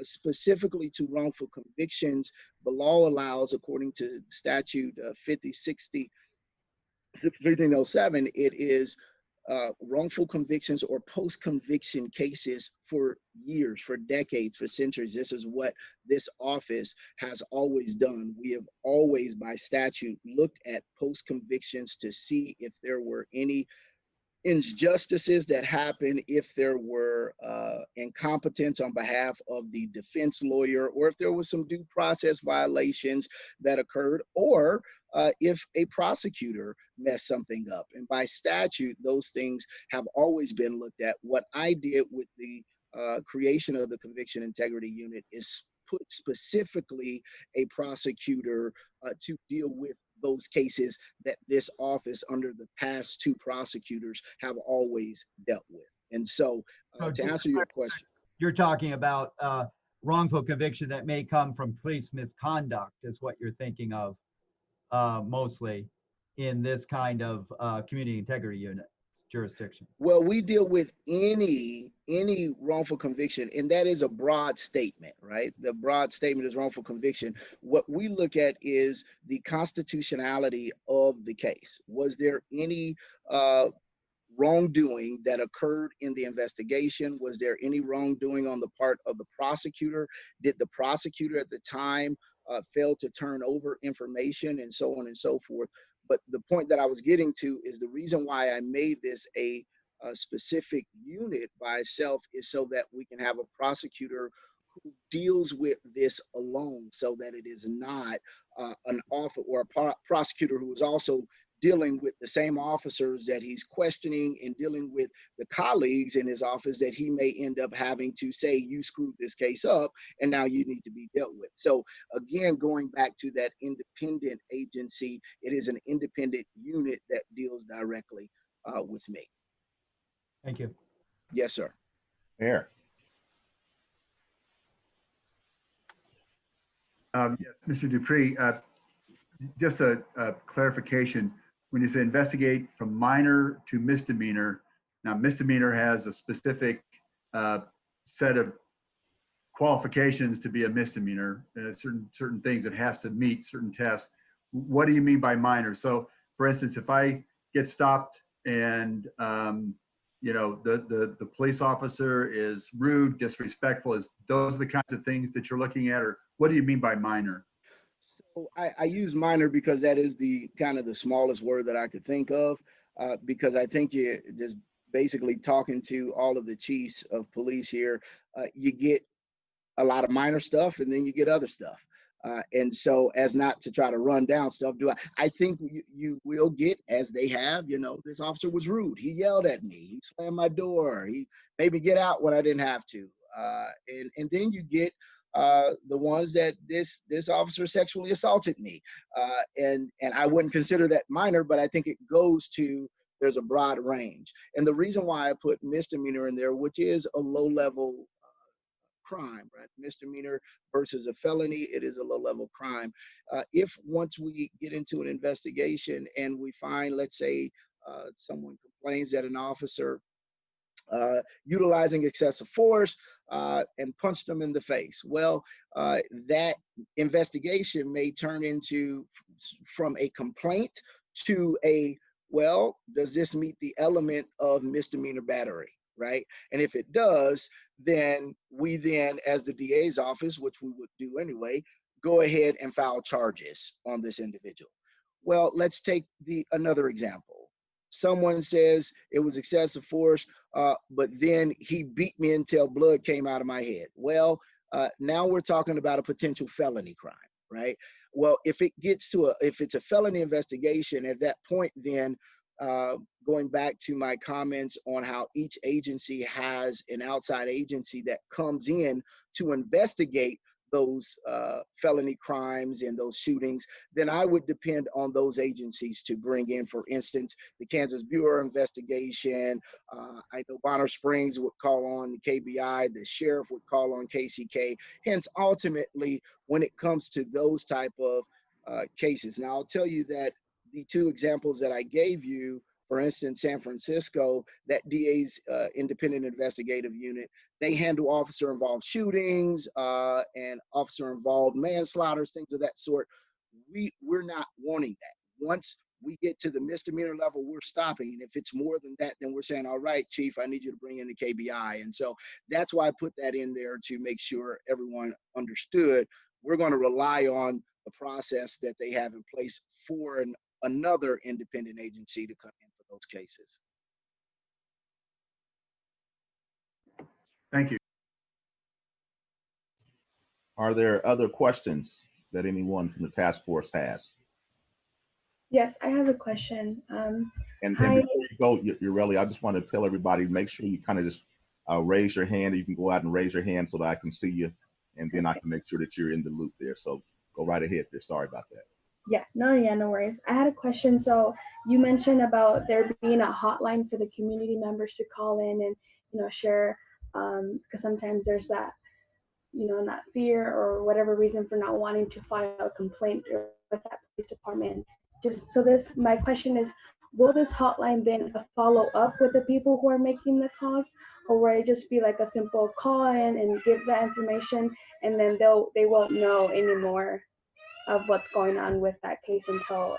Specifically to wrongful convictions, the law allows, according to statute 1507, it is wrongful convictions or post-conviction cases for years, for decades, for centuries. This is what this office has always done. We have always, by statute, looked at post-convictions to see if there were any injustices that happened, if there were incompetence on behalf of the defense lawyer, or if there was some due process violations that occurred, or if a prosecutor messed something up. And by statute, those things have always been looked at. What I did with the creation of the Conviction Integrity Unit is put specifically a prosecutor to deal with those cases that this office, under the past two prosecutors, have always dealt with. And so, to answer your question, you're talking about wrongful conviction that may come from police misconduct, is what you're thinking of mostly in this kind of community integrity unit. jurisdiction? Well, we deal with any wrongful conviction, and that is a broad statement, right? The broad statement is wrongful conviction. What we look at is the constitutionality of the case. Was there any wrongdoing that occurred in the investigation? Was there any wrongdoing on the part of the prosecutor? Did the prosecutor at the time fail to turn over information, and so on and so forth? But the point that I was getting to is the reason why I made this a specific unit by itself is so that we can have a prosecutor who deals with this alone, so that it is not an officer or a prosecutor who is also dealing with the same officers that he's questioning and dealing with the colleagues in his office that he may end up having to say, you screwed this case up and now you need to be dealt with. So again, going back to that independent agency, it is an independent unit that deals directly with me. Thank you. Yes, sir. Mayor. Yes, Mr. Dupree, just a clarification. When you say investigate from minor to misdemeanor, now misdemeanor has a specific set of qualifications to be a misdemeanor, certain things it has to meet, certain tests. What do you mean by minor? So for instance, if I get stopped and you know, the police officer is rude, disrespectful, those are the kinds of things that you're looking at, or what do you mean by minor? So I use minor because that is the kind of the smallest word that I could think of, because I think you're just basically talking to all of the chiefs of police here. You get a lot of minor stuff and then you get other stuff. And so as not to try to run down stuff, I think you will get, as they have, you know, this officer was rude. He yelled at me. He slammed my door. He made me get out when I didn't have to. And then you get the ones that this officer sexually assaulted me. And I wouldn't consider that minor, but I think it goes to, there's a broad range. And the reason why I put misdemeanor in there, which is a low level crime, right? Misdemeanor versus a felony, it is a low level crime. If once we get into an investigation and we find, let's say, someone complains that an officer utilizing excessive force and punched them in the face. Well, that investigation may turn into from a complaint to a, well, does this meet the element of misdemeanor battery, right? And if it does, then we then, as the DA's office, which we would do anyway, go ahead and file charges on this individual. Well, let's take another example. Someone says it was excessive force, but then he beat me until blood came out of my head. Well, now we're talking about a potential felony crime, right? Well, if it gets to if it's a felony investigation, at that point, then going back to my comments on how each agency has an outside agency that comes in to investigate those felony crimes and those shootings, then I would depend on those agencies to bring in, for instance, the Kansas Bureau of Investigation. I know Bonner Springs would call on the KBI, the sheriff would call on KCK. Hence, ultimately, when it comes to those type of cases. Now, I'll tell you that the two examples that I gave you, for instance, San Francisco, that DA's independent investigative unit, they handle officer-involved shootings and officer-involved manslaughter, things of that sort. We're not wanting that. Once we get to the misdemeanor level, we're stopping. And if it's more than that, then we're saying, all right, chief, I need you to bring in the KBI. And so that's why I put that in there, to make sure everyone understood. We're going to rely on the process that they have in place for another independent agency to come in for those cases. Thank you. Are there other questions that anyone from the task force has? Yes, I have a question. And Hi. before you go, Ureli, I just want to tell everybody, make sure you kind of just raise your hand. You can go out and raise your hand so that I can see you, and then I can make sure that you're in the loop there. So go right ahead there. Sorry about that. Yeah, no worries. I had a question. So you mentioned about there being a hotline for the community members to call in and, you know, share, because sometimes there's that, you know, not fear or whatever reason for not wanting to file a complaint with that police department. Just so my question is, will this hotline then follow up with the people who are making the calls, or will it just be like a simple call in and give that information, and then they won't know anymore of what's going on with that case until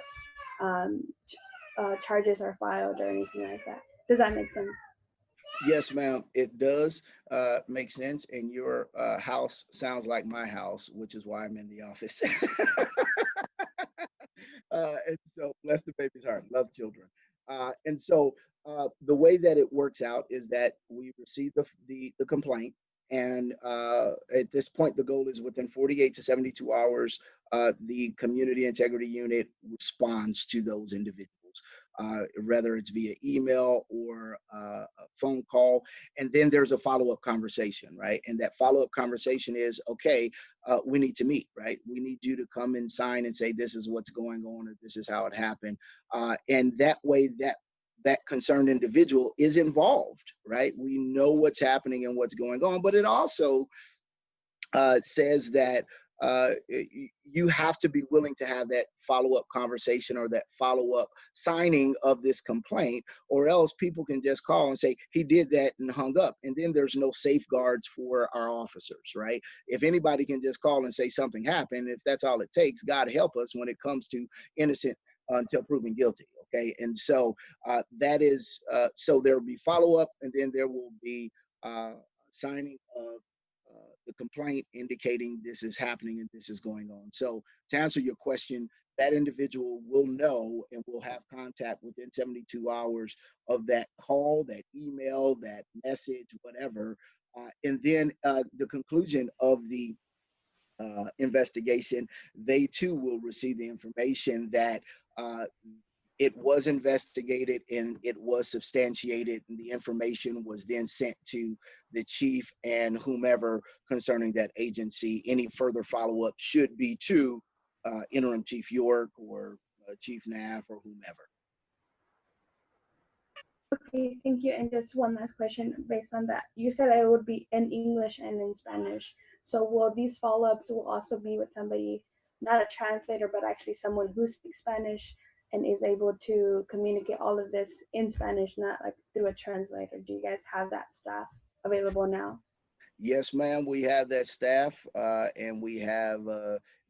um, charges are filed or anything like that? Does that make sense? Yes, ma'am, it does make sense. And your house sounds like my house, which is why I'm in the office. And so, bless the baby's heart, love children. And so, the way that it works out is that we receive the complaint. And at this point, the goal is within 48 to 72 hours, the community integrity unit responds to those individuals. Whether it's via email or a phone call. And then there's a follow-up conversation, right? And that follow-up conversation is, okay, we need to meet, right? We need you to come and sign and say, this is what's going on, or this is how it happened. And that way that concerned individual is involved, right? We know what's happening and what's going on, but it also says that you have to be willing to have that follow-up conversation or that follow-up signing of this complaint, or else people can just call and say he did that and hung up, and then there's no safeguards for our officers, right? If anybody can just call and say something happened, if that's all it takes, God help us when it comes to innocent until proven guilty. Okay, and so that is so there will be follow-up, and then there will be signing of the complaint indicating this is happening and this is going on. So to answer your question, that individual will know and will have contact within 72 hours of that call, that email, that message, whatever. And then the conclusion of the investigation, they too will receive the information that it was investigated and it was substantiated, and the information was then sent to the chief and whomever concerning that agency. Any further follow-up should be to Interim Chief York or Chief Naff or whomever. Okay, thank you. And just one last question based on that. You said it would be in English and in Spanish. So will these follow-ups will also be with somebody, not a translator, but actually someone who speaks Spanish and is able to communicate all of this in Spanish, not like through a translator? Do you guys have that staff available now? Yes, ma'am, we have that staff, and we have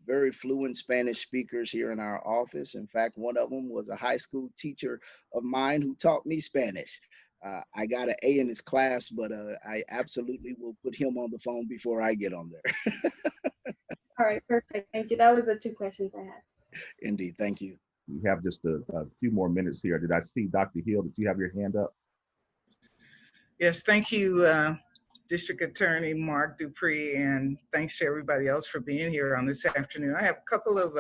very fluent Spanish speakers here in our office. In fact, one of them was a high school teacher of mine who taught me Spanish. I got an A in his class, but I absolutely will put him on the phone before I get on there. All right, perfect. Thank you. That was the two questions I had. Indeed, thank you. We have just a few more minutes here. Did I see Dr. Hill? Did you have your hand up? Yes, thank you, District Attorney Mark Dupree, and thanks to everybody else for being here on this afternoon. I have a couple of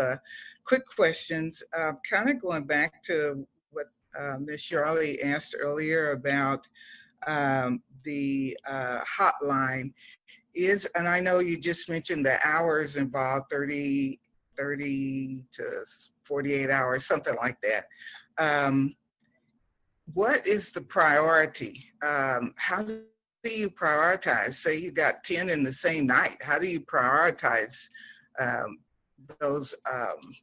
quick questions, kind of going back to what Ms. Shirley asked earlier about the hotline. And I know you just mentioned the hours involved, 30 to 48 hours, something like that. What is the priority? How do you prioritize? Say you got 10 in the same night. How do you prioritize those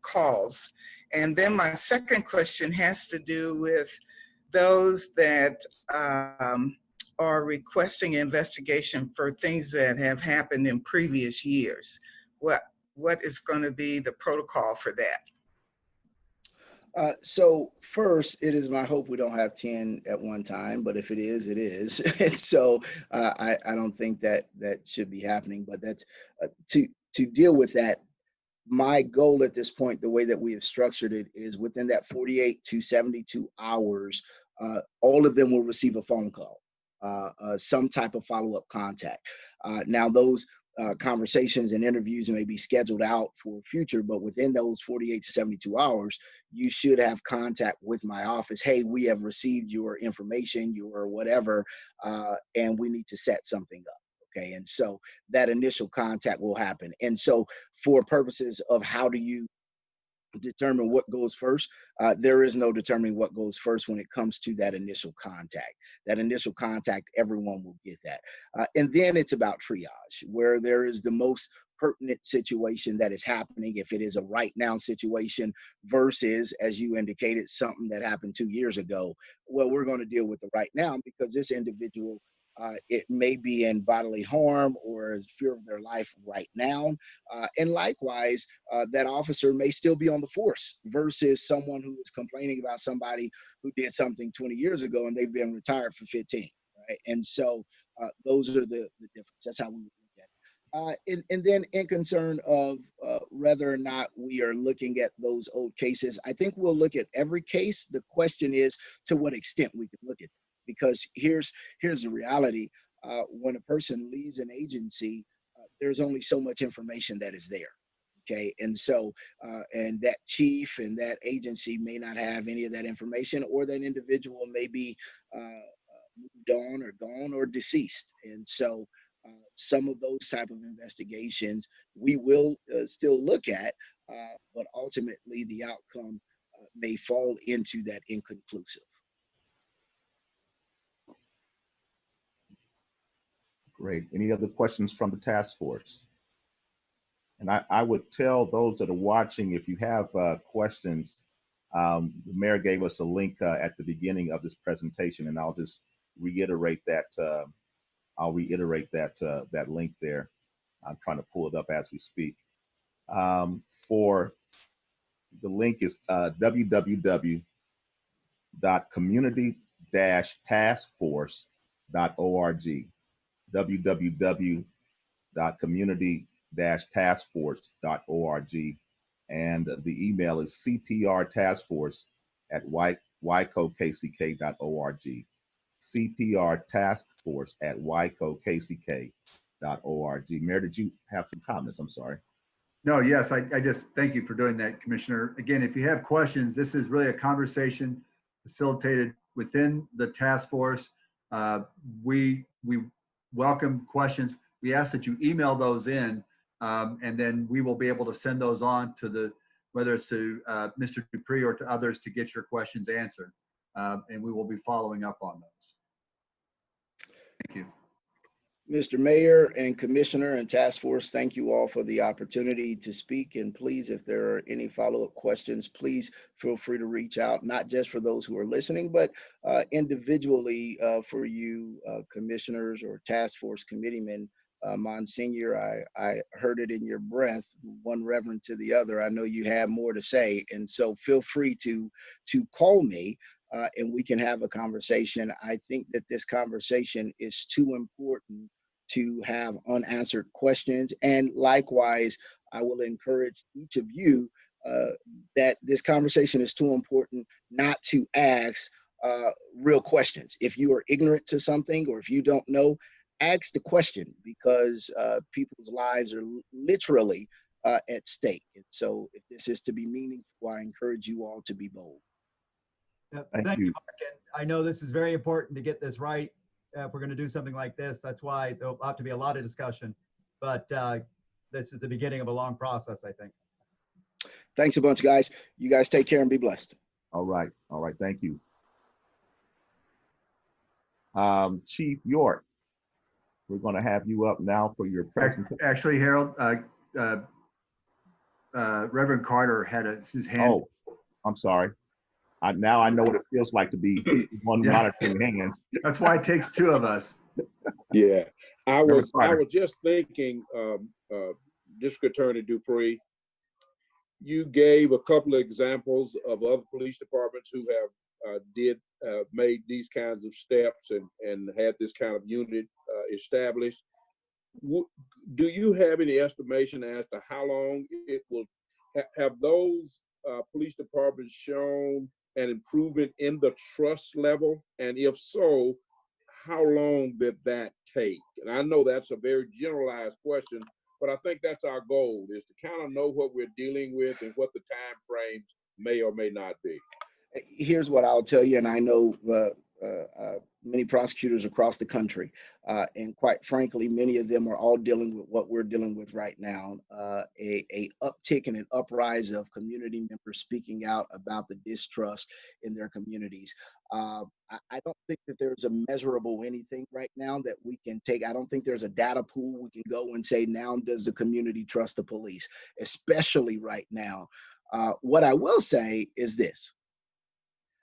calls? And then my second question has to do with those that are requesting investigation for things that have happened in previous years. What is going to be the protocol for that? So first, it is my hope we don't have 10 at one time, but if it is, it is. And so I don't think that should be happening, but that's to deal with that. My goal at this point, the way that we have structured it, is within that 48 to 72 hours, all of them will receive a phone call, some type of follow-up contact. Now those conversations and interviews may be scheduled out for future, but within those 48 to 72 hours, you should have contact with my office. Hey, we have received your information, your whatever, and we need to set something up. Okay, and so that initial contact will happen. And so for purposes of how do you determine what goes first, there is no determining what goes first when it comes to that initial contact. That initial contact, everyone will get that. And then it's about triage, where there is the most pertinent situation that is happening, if it is a right now situation versus, as you indicated, something that happened 2 years ago. Well, we're going to deal with the right now because this individual, it may be in bodily harm or is fear of their life right now. And likewise, that officer may still be on the force versus someone who is complaining about somebody who did something 20 years ago and they've been retired for 15, right? And so those are the difference. That's how we look at it. And then in concern of whether or not we are looking at those old cases, I think we'll look at every case. The question is to what extent we can look at them. Because here's the reality. When a person leaves an agency, there's only so much information that is there. Okay, and so and that chief and that agency may not have any of that information, or that individual may be moved on or gone or deceased. And so some of those type of investigations we will still look at, but ultimately the outcome may fall into that inconclusive. Great. Any other questions from the task force? And I would tell those that are watching, if you have questions, the mayor gave us a link at the beginning of this presentation, and I'll just reiterate that. I'll reiterate that link there. I'm trying to pull it up as we speak. For the link is www.community-taskforce.org. www.community-taskforce.org, and the email is cprtaskforce@wycokck.org. cprtaskforce@wycokck.org. Mayor, did you have some comments? I'm sorry. No, yes, I just thank you for doing that, Commissioner. Again, if you have questions, this is really a conversation facilitated within the task force. We welcome questions. We ask that you email those in, and then we will be able to send those on to whether it's to Mr. Dupree or to others to get your questions answered. And we will be following up on those. Thank you. Mr. Mayor and Commissioner and Task Force, thank you all for the opportunity to speak. And please, if there are any follow-up questions, please feel free to reach out, not just for those who are listening, but individually for you commissioners or Task Force committeemen. Monsignor, I heard it in your breath, one reverend to the other. I know you have more to say. And so feel free to call me. And we can have a conversation. I think that this conversation is too important to have unanswered questions. And likewise, I will encourage each of you that this conversation is too important not to ask real questions. If you are ignorant to something or if you don't know, ask the question, because people's lives are literally at stake. And so if this is to be meaningful, I encourage you all to be bold. Thank you, Mark. And I know this is very important to get this right. If we're going to do something like this, that's why there'll have to be a lot of discussion. But this is the beginning of a long process, I think. Thanks a bunch, guys. You guys take care and be blessed. All right. All right. Thank you. Chief York, we're going to have you up now for your presentation. Actually, Harold, Reverend Carter had his hand. Oh, I'm sorry. Now I know what it feels like to be one monitoring hands. That's why it takes two of us. Yeah, I was just thinking, District Attorney Dupree, you gave a couple of examples of other police departments who have made these kinds of steps and had this kind of unit established. Do you have any estimation as to how long it will have those police departments shown an improvement in the trust level? And if so, how long did that take? And I know that's a very generalized question, but I think that's our goal, is to kind of know what we're dealing with and what the time frames may or may not be. Here's what I'll tell you, and I know many prosecutors across the country. And quite frankly, many of them are all dealing with what we're dealing with right now, a uptick and an uprise of community members speaking out about the distrust in their communities. I don't think that there's a measurable anything right now that we can take. I don't think there's a data pool we can go and say, now does the community trust the police, especially right now. What I will say is this.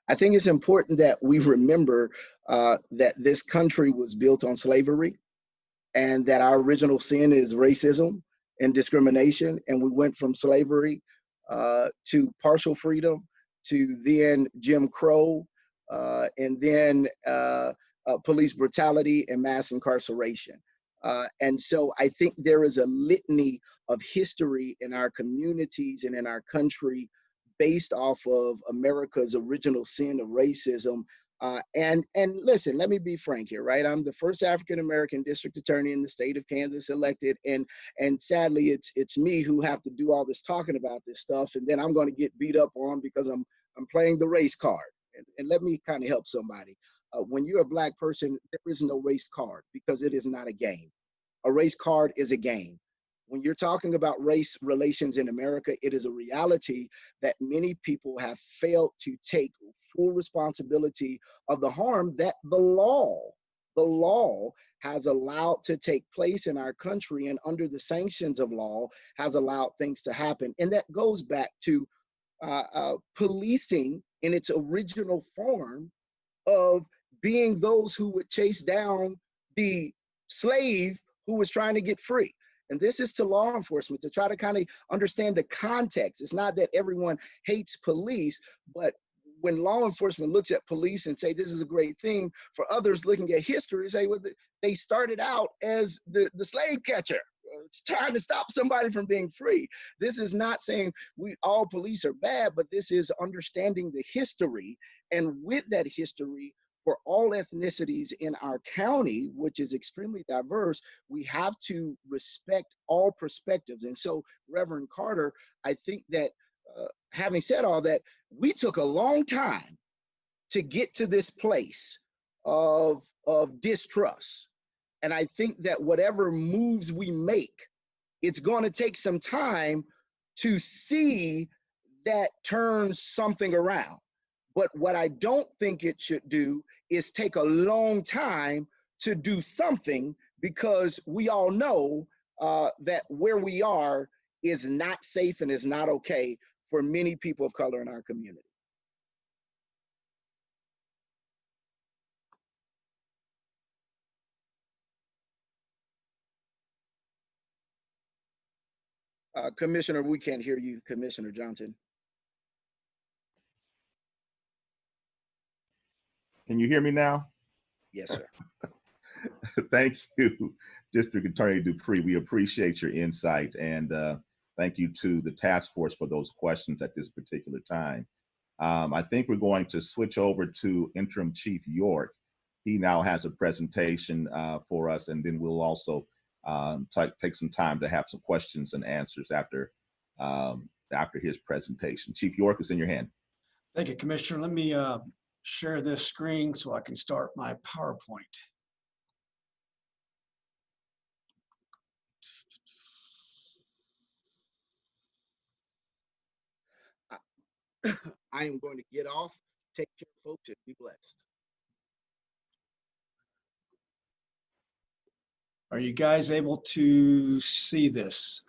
I think it's important that we remember that this country was built on slavery and that our original sin is racism and discrimination. And we went from slavery to partial freedom to then Jim Crow and then police brutality and mass incarceration. And so I think there is a litany of history in our communities and in our country based off of America's original sin of racism. And listen, let me be frank here, right? I'm the first African-American district attorney in the state of Kansas elected. And sadly, it's me who have to do all this talking about this stuff. And then I'm going to get beat up on because I'm playing the race card. And let me kind of help somebody. When you're a Black person, there is no race card because it is not a game. A race card is a game. When you're talking about race relations in America, it is a reality that many people have failed to take full responsibility of the harm that the law has allowed to take place in our country, and under the sanctions of law has allowed things to happen. And that goes back to policing in its original form of being those who would chase down the slave who was trying to get free. And this is to law enforcement to try to kind of understand the context. It's not that everyone hates police, but when law enforcement looks at police and say, this is a great thing, for others looking at history, say, well, they started out as the slave catcher. It's trying to stop somebody from being free. This is not saying all police are bad, but this is understanding the history. And with that history, for all ethnicities in our county, which is extremely diverse, we have to respect all perspectives. And so, Reverend Carter, I think that having said all that, we took a long time to get to this place of distrust. And I think that whatever moves we make, it's going to take some time to see that turn something around. But what I don't think it should do is take a long time to do something, because we all know that where we are is not safe and is not okay for many people of color in our community. Commissioner, we can't hear you, Commissioner Johnson. Can you hear me now? Yes, sir. Thank you, District Attorney Dupree. We appreciate your insight, and thank you to the task force for those questions at this particular time. I think we're going to switch over to Interim Chief York. He now has a presentation for us, and then we'll also take some time to have some questions and answers after his presentation. Chief York, is in your hand. Thank you, Commissioner. Let me share this screen so I can start my PowerPoint. I am going to get off. Take care, folks, and be blessed. Are you guys able to see this?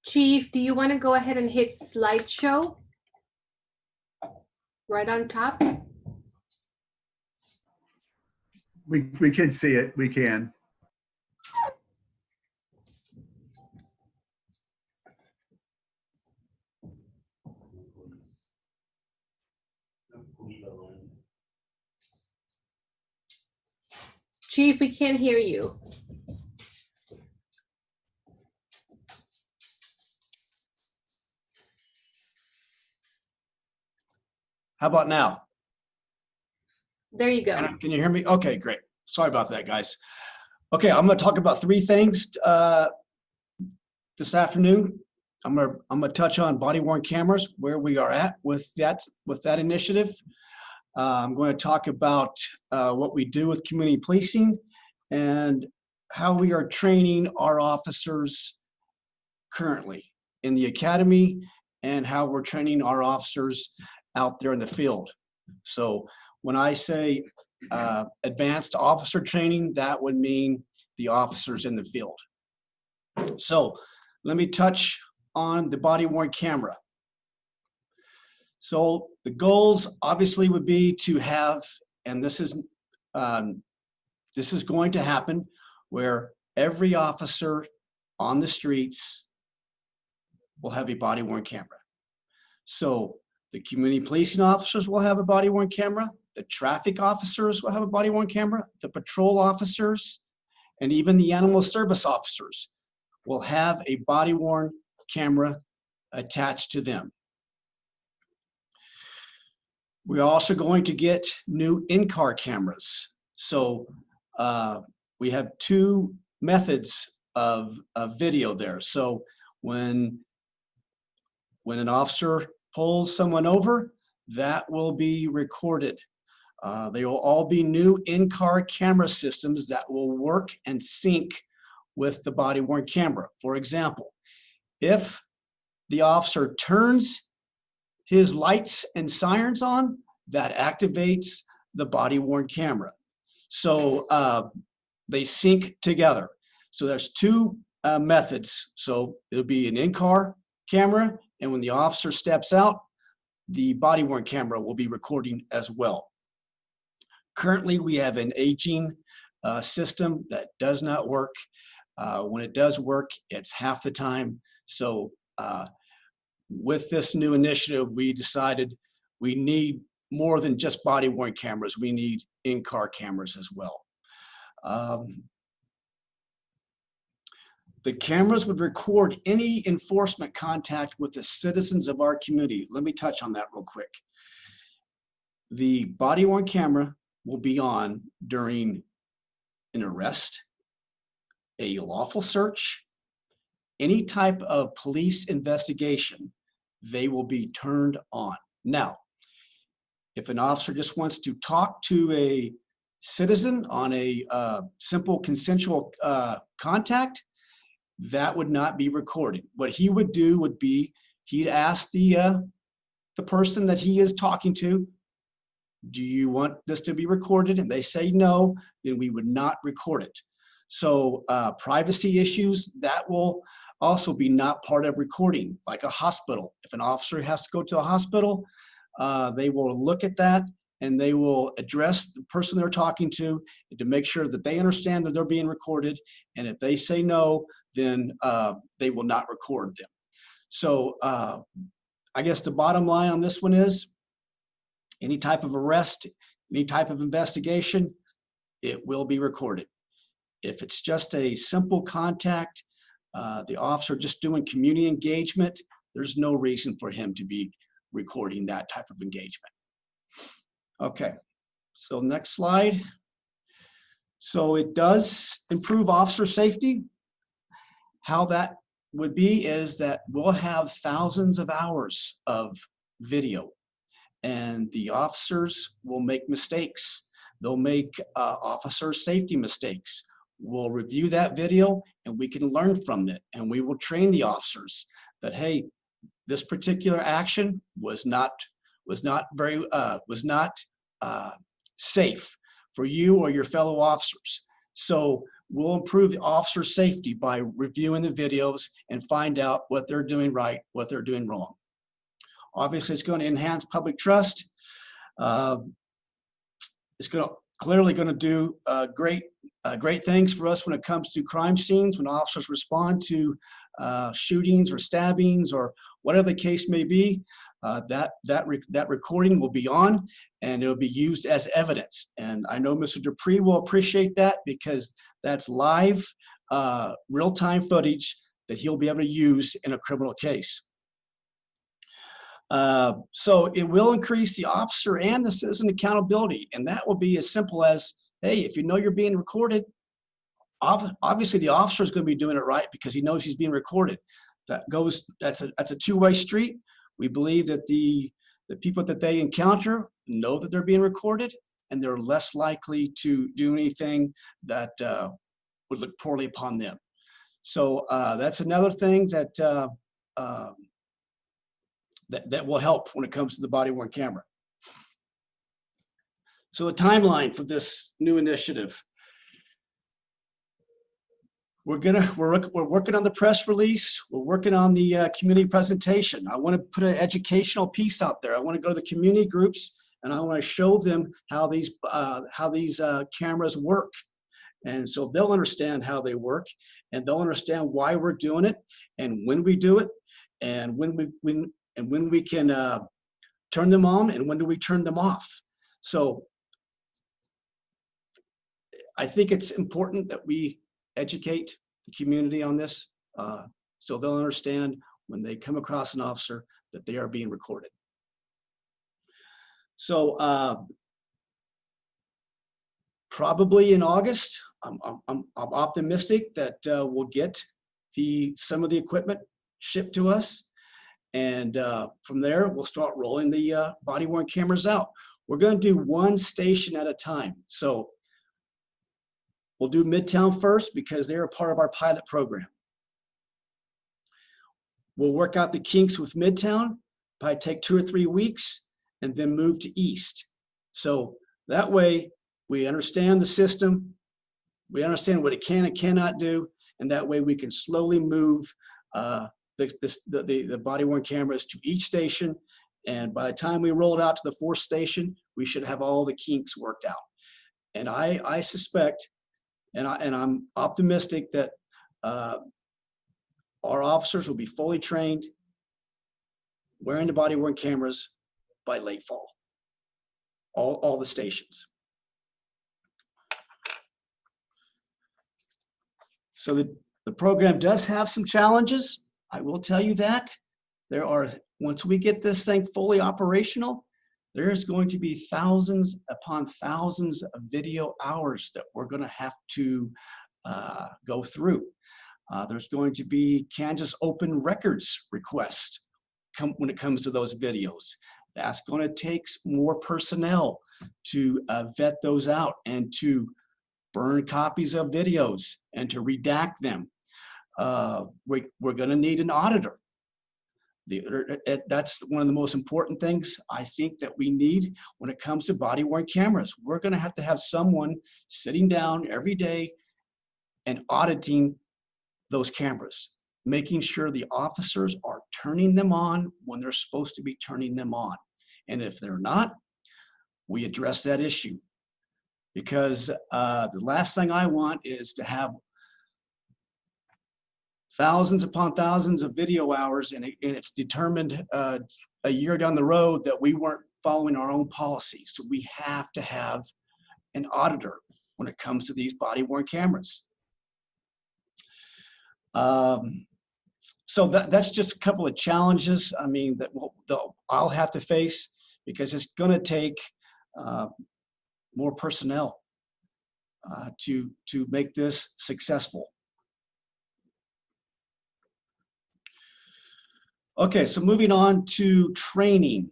Chief, do you want to go ahead and hit slideshow? Right on top? We can see it, we can. Chief, we can't hear you. How about now? There you go. Can you hear me? Okay, great. Sorry about that, guys. Okay, I'm going to talk about three things this afternoon. I'm gonna touch on body-worn cameras, where we are at with that initiative. I'm going to talk about what we do with community policing and how we are training our officers currently in the academy and how we're training our officers out there in the field. So when I say advanced officer training, that would mean the officers in the field. So let me touch on the body-worn camera. So the goals obviously would be to have, and this is going to happen, where every officer on the streets will have a body-worn camera. So the community policing officers will have a body-worn camera, the traffic officers will have a body-worn camera, the patrol officers, and even the animal service officers will have a body-worn camera attached to them. We're also going to get new in-car cameras. So we have two methods of video there. So when an officer pulls someone over, that will be recorded. They will all be new in-car camera systems that will work and sync with the body-worn camera. For example, if the officer turns his lights and sirens on, that activates the body-worn camera. So they sync together. So there's two methods. So it'll be an in-car camera, and when the officer steps out, the body-worn camera will be recording as well. Currently, we have an aging system that does not work. When it does work, it's half the time. So with this new initiative, we decided we need more than just body-worn cameras. We need in-car cameras as well. The cameras would record any enforcement contact with the citizens of our community. Let me touch on that real quick. The body-worn camera will be on during an arrest, a lawful search, any type of police investigation. They will be turned on. Now, if an officer just wants to talk to a citizen on a simple consensual contact, that would not be recorded. What he would do would be, he'd ask the person that he is talking to, do you want this to be recorded? And they say no, then we would not record it. So privacy issues, that will also be not part of recording, like a hospital. If an officer has to go to a hospital, they will look at that and they will address the person they're talking to make sure that they understand that they're being recorded. And if they say no, then they will not record them. So I guess the bottom line on this one is, any type of arrest, any type of investigation, it will be recorded. If it's just a simple contact, the officer just doing community engagement, there's no reason for him to be recording that type of engagement. Okay, so next slide. So it does improve officer safety. How that would be is that we'll have thousands of hours of video, and the officers will make mistakes. They'll make officer safety mistakes. We'll review that video and we can learn from it, and we will train the officers that, hey, this particular action was not safe for you or your fellow officers. So we'll improve the officer safety by reviewing the videos and find out what they're doing right, what they're doing wrong. Obviously, it's going to enhance public trust. It's clearly going to do great things for us when it comes to crime scenes, when officers respond to shootings or stabbings or whatever the case may be. That recording will be on, and it'll be used as evidence. And I know Mr. Dupree will appreciate that, because that's live, real-time footage that he'll be able to use in a criminal case. So it will increase the officer and the citizen accountability, and that will be as simple as, hey, if you know you're being recorded, obviously the officer is going to be doing it right because he knows he's being recorded. that's a two-way street. We believe that the people that they encounter know that they're being recorded, and they're less likely to do anything that would look poorly upon them. So that's another thing that that will help when it comes to the body-worn camera. So a timeline for this new initiative. We're working on the press release. We're working on the community presentation. I want to put an educational piece out there. I want to go to the community groups and I want to show them how these cameras work. And so they'll understand how they work, and they'll understand why we're doing it, and when we do it, and when we can turn them on, and when do we turn them off. So I think it's important that we educate the community on this, so they'll understand when they come across an officer that they are being recorded. So probably in August, I'm optimistic that we'll get some of the equipment shipped to us, and from there we'll start rolling the body-worn cameras out. We're going to do one station at a time. So we'll do Midtown first because they're a part of our pilot program. We'll work out the kinks with Midtown, probably take 2 or 3 weeks, and then move to East. So that way we understand the system, we understand what it can and cannot do, and that way we can slowly move the body-worn cameras to each station. And by the time we roll it out to the 4th station, we should have all the kinks worked out. And I suspect, and I'm optimistic that our officers will be fully trained wearing the body-worn cameras by late fall, all the stations. So the program does have some challenges. I will tell you that. There are, once we get this thing fully operational, there's going to be thousands upon thousands of video hours that we're going to have to go through. There's going to be Kansas Open Records requests when it comes to those videos. That's going to take more personnel to vet those out and to burn copies of videos and to redact them. We're going to need an auditor. That's one of the most important things I think that we need when it comes to body-worn cameras. We're going to have someone sitting down every day and auditing those cameras, making sure the officers are turning them on when they're supposed to be turning them on. And if they're not, we address that issue. Because the last thing I want is to have thousands upon thousands of video hours, and it's determined a year down the road that we weren't following our own policies. So we have to have an auditor when it comes to these body-worn cameras. So that's just a couple of challenges, I mean, that I'll have to face, because it's going to take more personnel to make this successful. Okay, so moving on to training.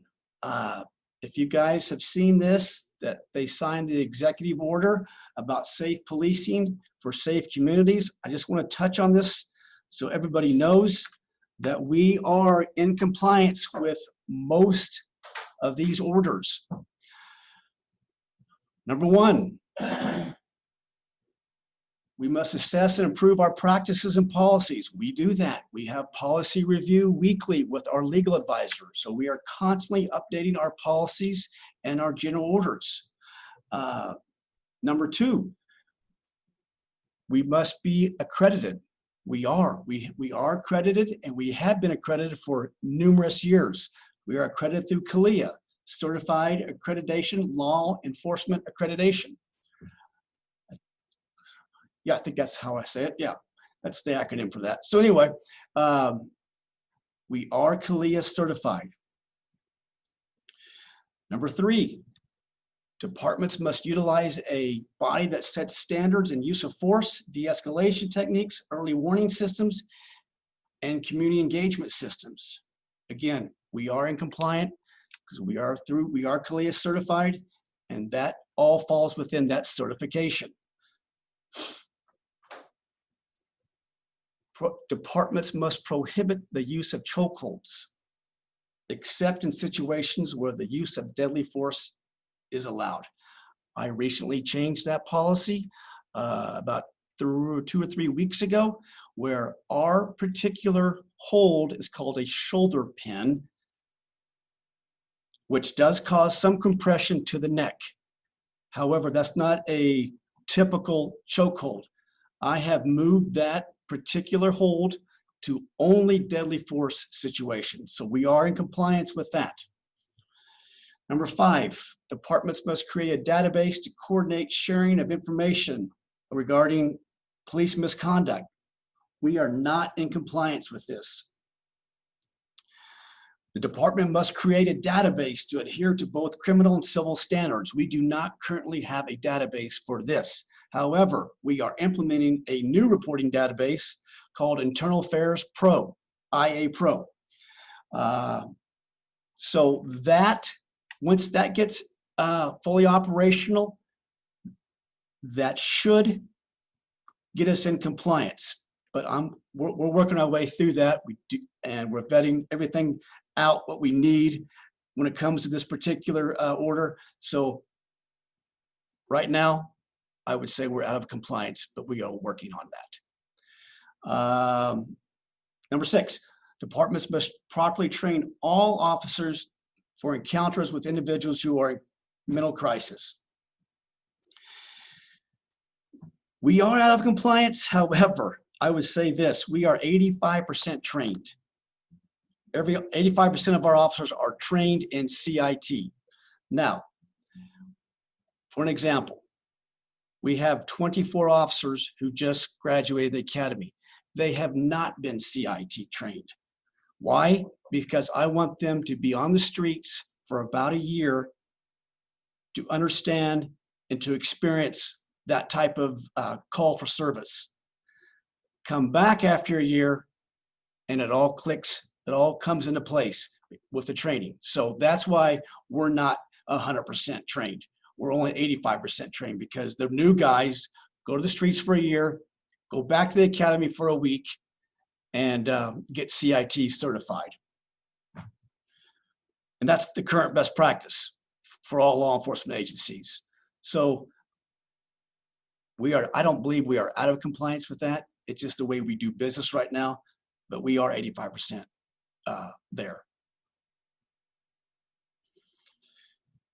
If you guys have seen this, that they signed the executive order about safe policing for safe communities. I just want to touch on this so everybody knows that we are in compliance with most of these orders. Number one, we must assess and improve our practices and policies. We do that. We have policy review weekly with our legal advisor. So we are constantly updating our policies and our general orders. Number two, we must be accredited. We are accredited, and we have been accredited for numerous years. We are accredited through CALIA, Certified Accreditation Law Enforcement Accreditation. Yeah, I think that's how I say it. Yeah, that's the acronym for that. So anyway, we are CALIA certified. Number three, departments must utilize a body that sets standards in use of force, de-escalation techniques, early warning systems, and community engagement systems. Again, we are in compliant because we are CALIA certified, and that all falls within that certification. Departments must prohibit the use of chokeholds, except in situations where the use of deadly force is allowed. I recently changed that policy about 2 or 3 weeks ago, where our particular hold is called a shoulder pin, which does cause some compression to the neck. However, that's not a typical chokehold. I have moved that particular hold to only deadly force situations. So we are in compliance with that. Number 5, departments must create a database to coordinate sharing of information regarding police misconduct. We are not in compliance with this. The department must create a database to adhere to both criminal and civil standards. We do not currently have a database for this. However, we are implementing a new reporting database called Internal Affairs Pro, IA Pro. So that, once that gets fully operational, that should get us in compliance. But we're working our way through that. And we're vetting everything out what we need when it comes to this particular order. So right now, I would say we're out of compliance, but we are working on that. Number 6, departments must properly train all officers for encounters with individuals who are in mental crisis. We are out of compliance. However, I would say this, we are 85% trained. 85% of our officers are trained in CIT. Now, for an example, we have 24 officers who just graduated the academy. They have not been CIT trained. Why? Because I want them to be on the streets for about a year to understand and to experience that type of call for service. Come back after a year and it all clicks, it all comes into place with the training. So that's why we're not 100% trained. We're only 85% trained because the new guys go to the streets for a year, go back to the academy for a week, and get CIT certified. And that's the current best practice for all law enforcement agencies. So I don't believe we are out of compliance with that. It's just the way we do business right now, but we are 85% there.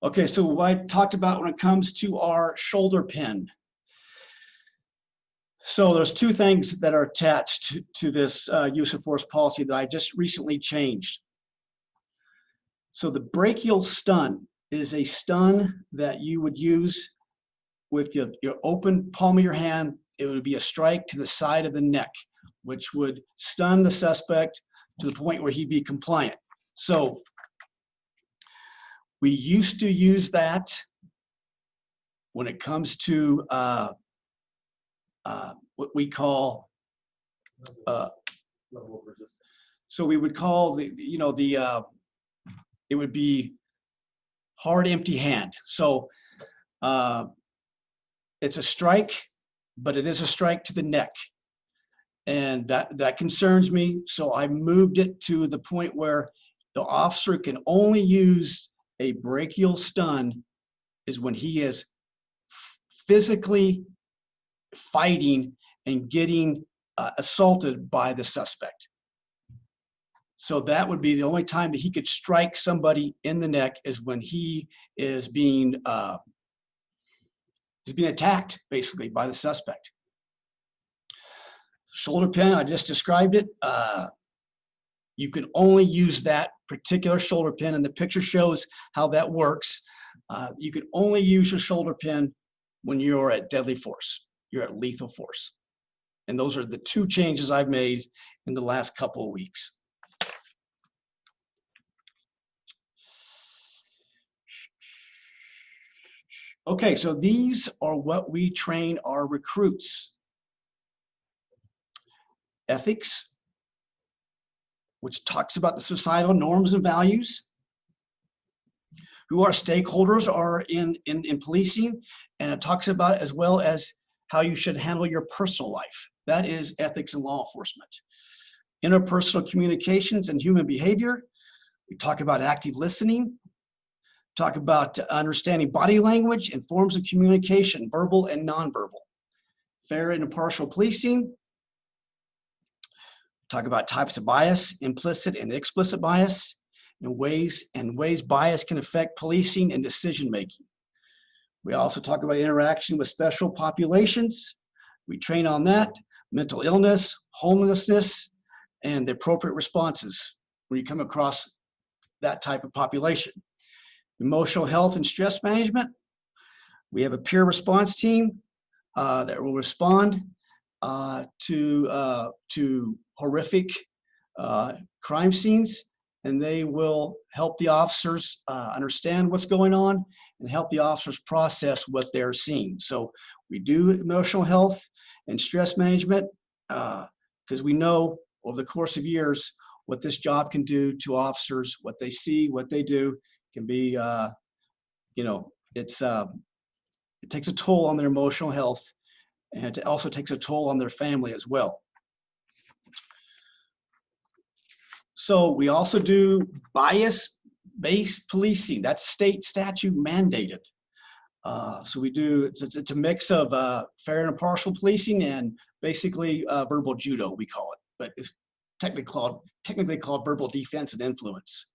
Okay, so what I talked about when it comes to our shoulder pin. So there's 2 things that are attached to this use of force policy that I just recently changed. So the brachial stun is a stun that you would use with your open palm of your hand. It would be a strike to the side of the neck, which would stun the suspect to the point where he'd be compliant. So we used to use that when it comes to what we call level of resistance. So we would call it would be hard empty hand. So it's a strike, but it is a strike to the neck. And that concerns me. So I moved it to the point where the officer can only use a brachial stun is when he is physically fighting and getting assaulted by the suspect. So that would be the only time that he could strike somebody in the neck is when he is being attacked basically by the suspect. Shoulder pin, I just described it. You can only use that particular shoulder pin, and the picture shows how that works. You can only use your shoulder pin when you're at deadly force. You're at lethal force. And those are the 2 changes I've made in the last couple of weeks. Okay, so these are what we train our recruits. Ethics, which talks about the societal norms and values, who our stakeholders are in policing, and it talks about as well as how you should handle your personal life. That is ethics in law enforcement. Interpersonal communications and human behavior. We talk about active listening, talk about understanding body language and forms of communication, verbal and nonverbal. Fair and impartial policing. Talk about types of bias, implicit and explicit bias, and ways bias can affect policing and decision making. We also talk about interaction with special populations. We train on that, mental illness, homelessness, and the appropriate responses when you come across that type of population. Emotional health and stress management. We have a peer response team that will respond to horrific crime scenes, and they will help the officers understand what's going on and help the officers process what they're seeing. So we do emotional health and stress management because we know over the course of years what this job can do to officers, what they see, what they do can be, it takes a toll on their emotional health, and it also takes a toll on their family as well. So we also do bias-based policing. That's state statute mandated. So we do, it's a mix of fair and impartial policing and basically verbal judo, we call it, but it's technically called verbal defense and influence.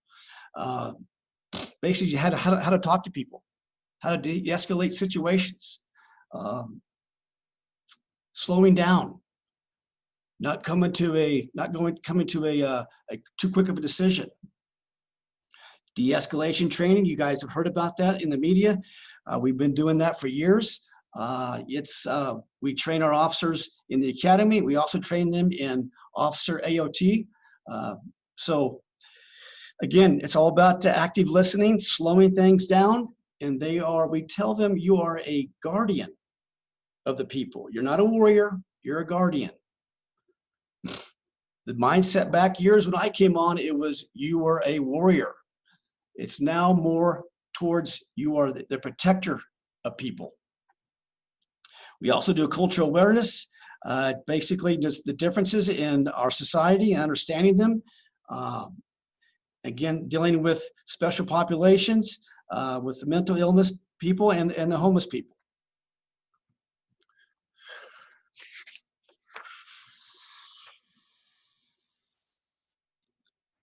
Basically, how to talk to people, how to de-escalate situations, slowing down, not coming to a too quick of a decision. De-escalation training, you guys have heard about that in the media. We've been doing that for years. We train our officers in the academy. We also train them in officer AOT. So again, it's all about active listening, slowing things down, and we tell them you are a guardian of the people. You're not a warrior, you're a guardian. The mindset back years when I came on, it was you were a warrior. It's now more towards you are the protector of people. We also do cultural awareness, basically just the differences in our society and understanding them. Again, dealing with special populations, with the mental illness people and the homeless people.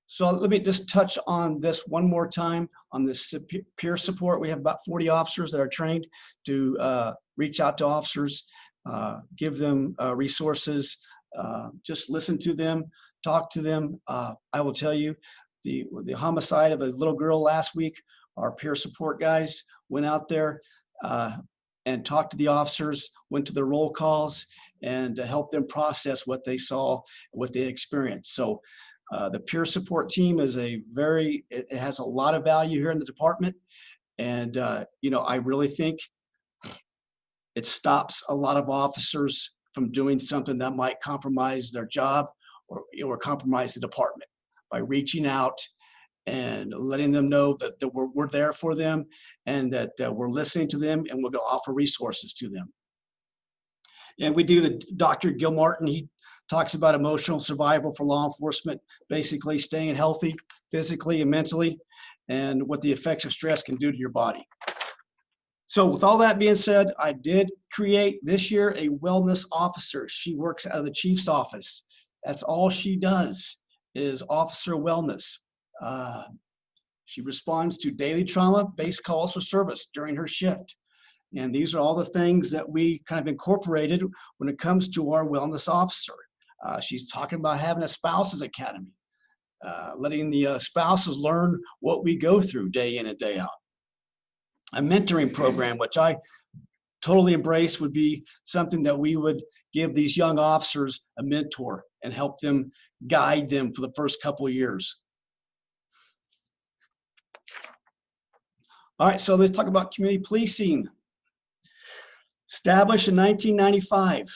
So let me just touch on this one more time on this peer support. We have about 40 officers that are trained to reach out to officers, give them resources, just listen to them, talk to them. I will tell you, the homicide of a little girl last week, our peer support guys went out there and talked to the officers, went to the roll calls, and to help them process what they saw, what they experienced. So the peer support team is it has a lot of value here in the department. And, I really think it stops a lot of officers from doing something that might compromise their job or compromise the department by reaching out and letting them know that we're there for them and that we're listening to them and we're going to offer resources to them. And we do Dr. Gilmartin, he talks about emotional survival for law enforcement, basically staying healthy physically and mentally, and what the effects of stress can do to your body. So with all that being said, I did create this year a wellness officer. She works out of the chief's office. That's all she does is officer wellness. She responds to daily trauma-based calls for service during her shift. And these are all the things that we kind of incorporated when it comes to our wellness officer. She's talking about having a spouses academy, letting the spouses learn what we go through day in and day out. A mentoring program, which I totally embrace, would be something that we would give these young officers a mentor and help them guide them for the first couple of years. All right, so let's talk about community policing. Established in 1995.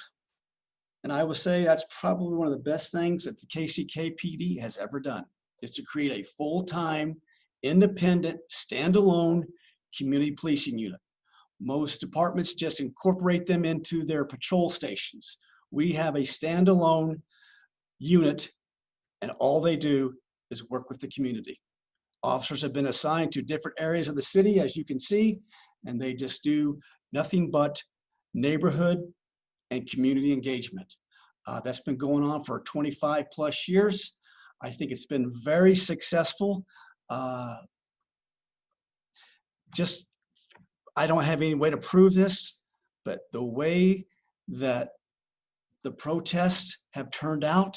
And I will say that's probably one of the best things that the KCKPD has ever done, is to create a full-time, independent, standalone community policing unit. Most departments just incorporate them into their patrol stations. We have a standalone unit, and all they do is work with the community. Officers have been assigned to different areas of the city, as you can see, and they just do nothing but neighborhood and community engagement. That's been going on for 25 plus years. I think it's been very successful. I don't have any way to prove this, but the way that the protests have turned out,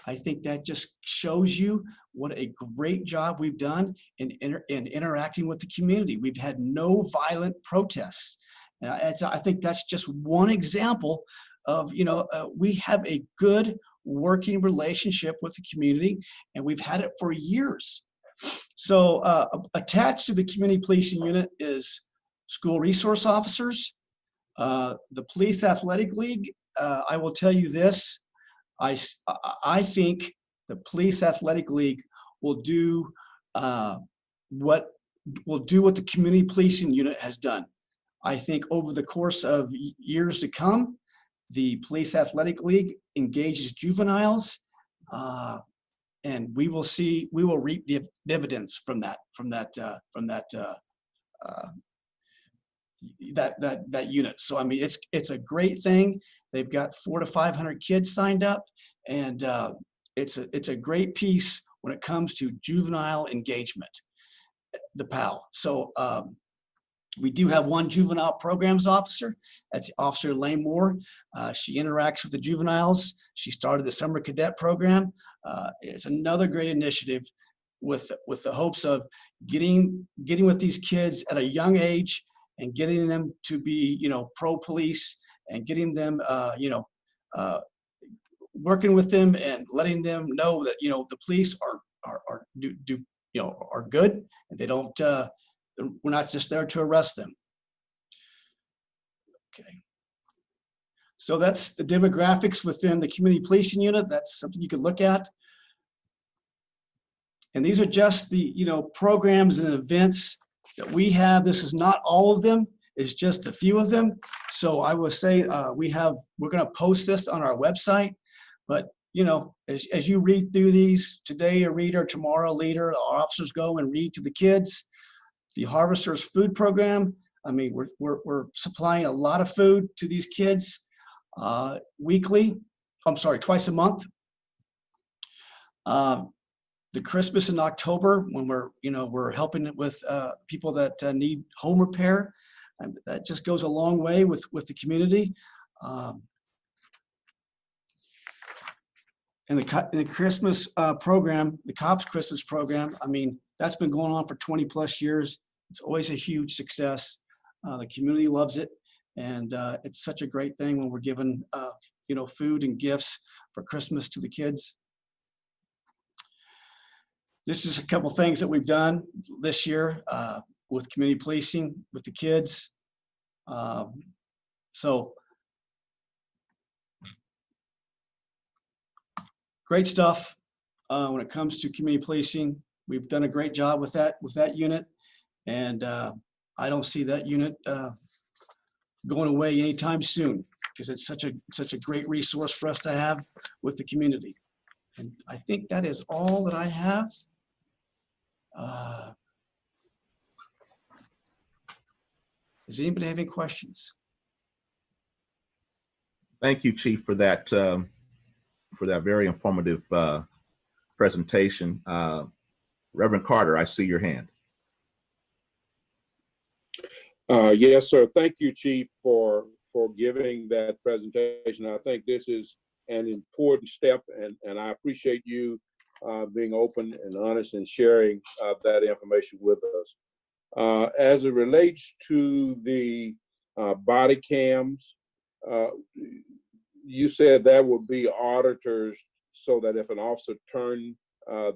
I think that just shows you what a great job we've done in interacting with the community. We've had no violent protests. I think that's just one example of, we have a good working relationship with the community, and we've had it for years. So attached to the community policing unit is school resource officers, the Police Athletic League. I will tell you this, I think the Police Athletic League will do what the community policing unit has done. I think over the course of years to come, the Police Athletic League engages juveniles, and we will reap dividends from that unit. So I mean, it's a great thing. They've got 400 to 500 kids signed up, and it's a great piece when it comes to juvenile engagement, the PAL. So we do have one juvenile programs officer. That's Officer Lane Moore. She interacts with the juveniles. She started the summer cadet program. It's another great initiative with the hopes of getting with these kids at a young age and getting them to be, pro-police, and getting them, working with them and letting them know that, the police are good, and they don't, we're not just there to arrest them. Okay. So that's the demographics within the community policing unit. That's something you could look at. And these are just the, programs and events that we have. This is not all of them. It's just a few of them. So I will say we're going to post this on our website. But, as you read through these, today a reader, tomorrow a leader, our officers go and read to the kids. The Harvesters Food Program, I mean, we're supplying a lot of food to these kids twice a month. The Christmas in October, when we're helping with people that need home repair, and that just goes a long way with the community. And the Christmas program, the Cops Christmas program, I mean, that's been going on for 20 plus years. It's always a huge success. The community loves it. And it's such a great thing when we're giving, food and gifts for Christmas to the kids. This is a couple things that we've done this year with community policing, with the kids. So great stuff when it comes to community policing. We've done a great job with that unit, and I don't see that unit going away anytime soon, because it's such a great resource for us to have with the community. And I think that is all that I have. Does anybody have any questions? Thank you, Chief, for that very informative presentation. Reverend Carter, I see your hand. Yes, sir. Thank you, Chief, for giving that presentation. I think this is an important step, and I appreciate you being open and honest and sharing that information with us. As it relates to the body cams, you said there would be auditors so that if an officer turned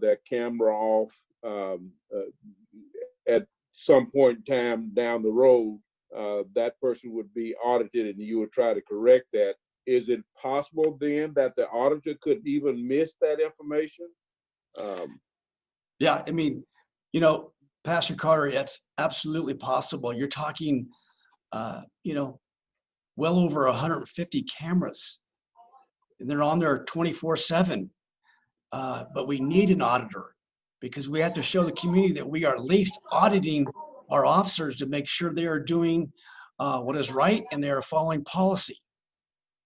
their camera off at some point in time down the road, that person would be audited and you would try to correct that. is it possible then that the auditor could even miss that information? Yeah, I mean, Pastor Carter, it's absolutely possible. You're talking, well over 150 cameras, and they're on there 24/7. But we need an auditor because we have to show the community that we are at least auditing our officers to make sure they are doing what is right and they are following policy.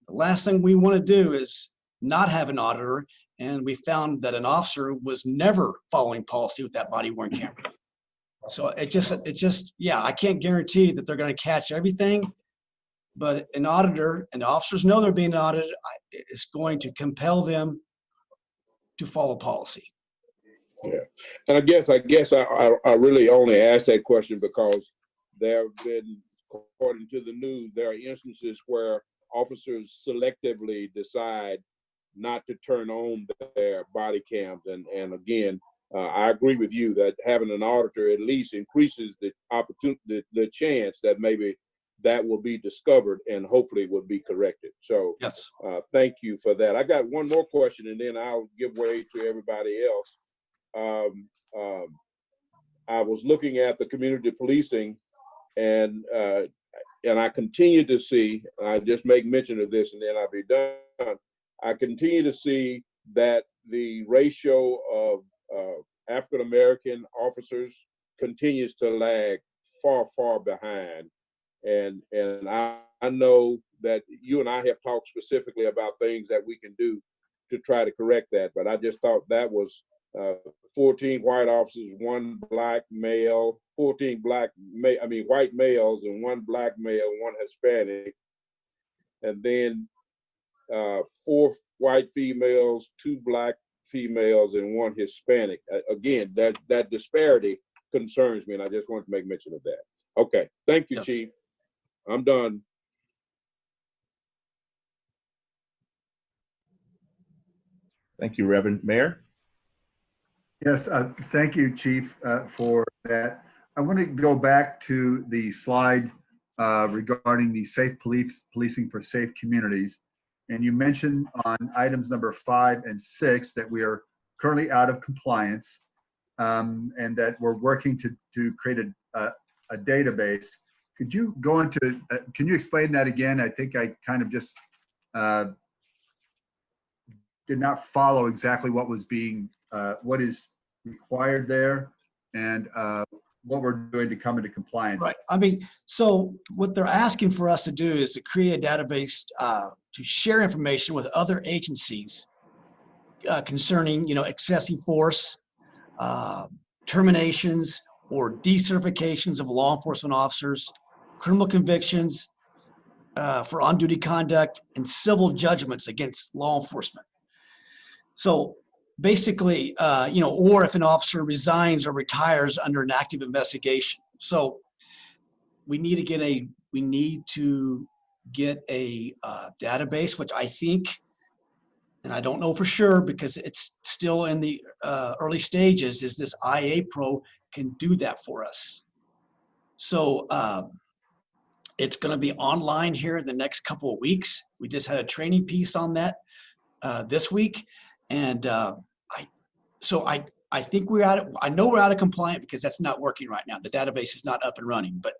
The last thing we want to do is not have an auditor, and we found that an officer was never following policy with that body-worn camera. So it just, yeah, I can't guarantee that they're going to catch everything, but an auditor, and the officers know they're being audited, is going to compel them to follow policy. Yeah, and I guess I really only asked that question because there have been, according to the news, there are instances where officers selectively decide not to turn on their body cams, and again, I agree with you that having an auditor at least increases the opportunity, the chance that maybe that will be discovered and hopefully will be corrected. So yes, thank you for that. I got one more question, and then I'll give way to everybody else. I was looking at the community policing, and I continue to see, I just make mention of this and then I'll be done. I continue to see that the ratio of African-American officers continues to lag far behind. And I know that you and I have talked specifically about things that we can do to try to correct that, but I just thought that was 14 white officers, 1 black male, 14 white males and 1 black male, 1 Hispanic, and then 4 white females, 2 black females, and 1 Hispanic. Again, that disparity concerns me, and I just want to make mention of that. Okay, thank you, yes. Chief. I'm done. Thank you, Reverend. Mayor? Yes, thank you, Chief, for that. I want to go back to the slide regarding the safe policing for safe communities. And you mentioned on items number 5 and 6 that we are currently out of compliance and that we're working to create a database. Could you go into, can you explain that again? I think I kind of just did not follow exactly what was being, what is required there and what we're doing to come into compliance. Right. I mean, so what they're asking for us to do is to create a database to share information with other agencies concerning, excessive force, terminations or decertifications of law enforcement officers, criminal convictions for on-duty conduct, and civil judgments against law enforcement. So basically, or if an officer resigns or retires under an active investigation. So we need to get a database, which I think, and I don't know for sure because it's still in the early stages, is this IA Pro can do that for us. So it's going to be online here in the next couple of weeks. We just had a training piece on that this week. And I think I know we're out of compliance because that's not working right now. The database is not up and running, but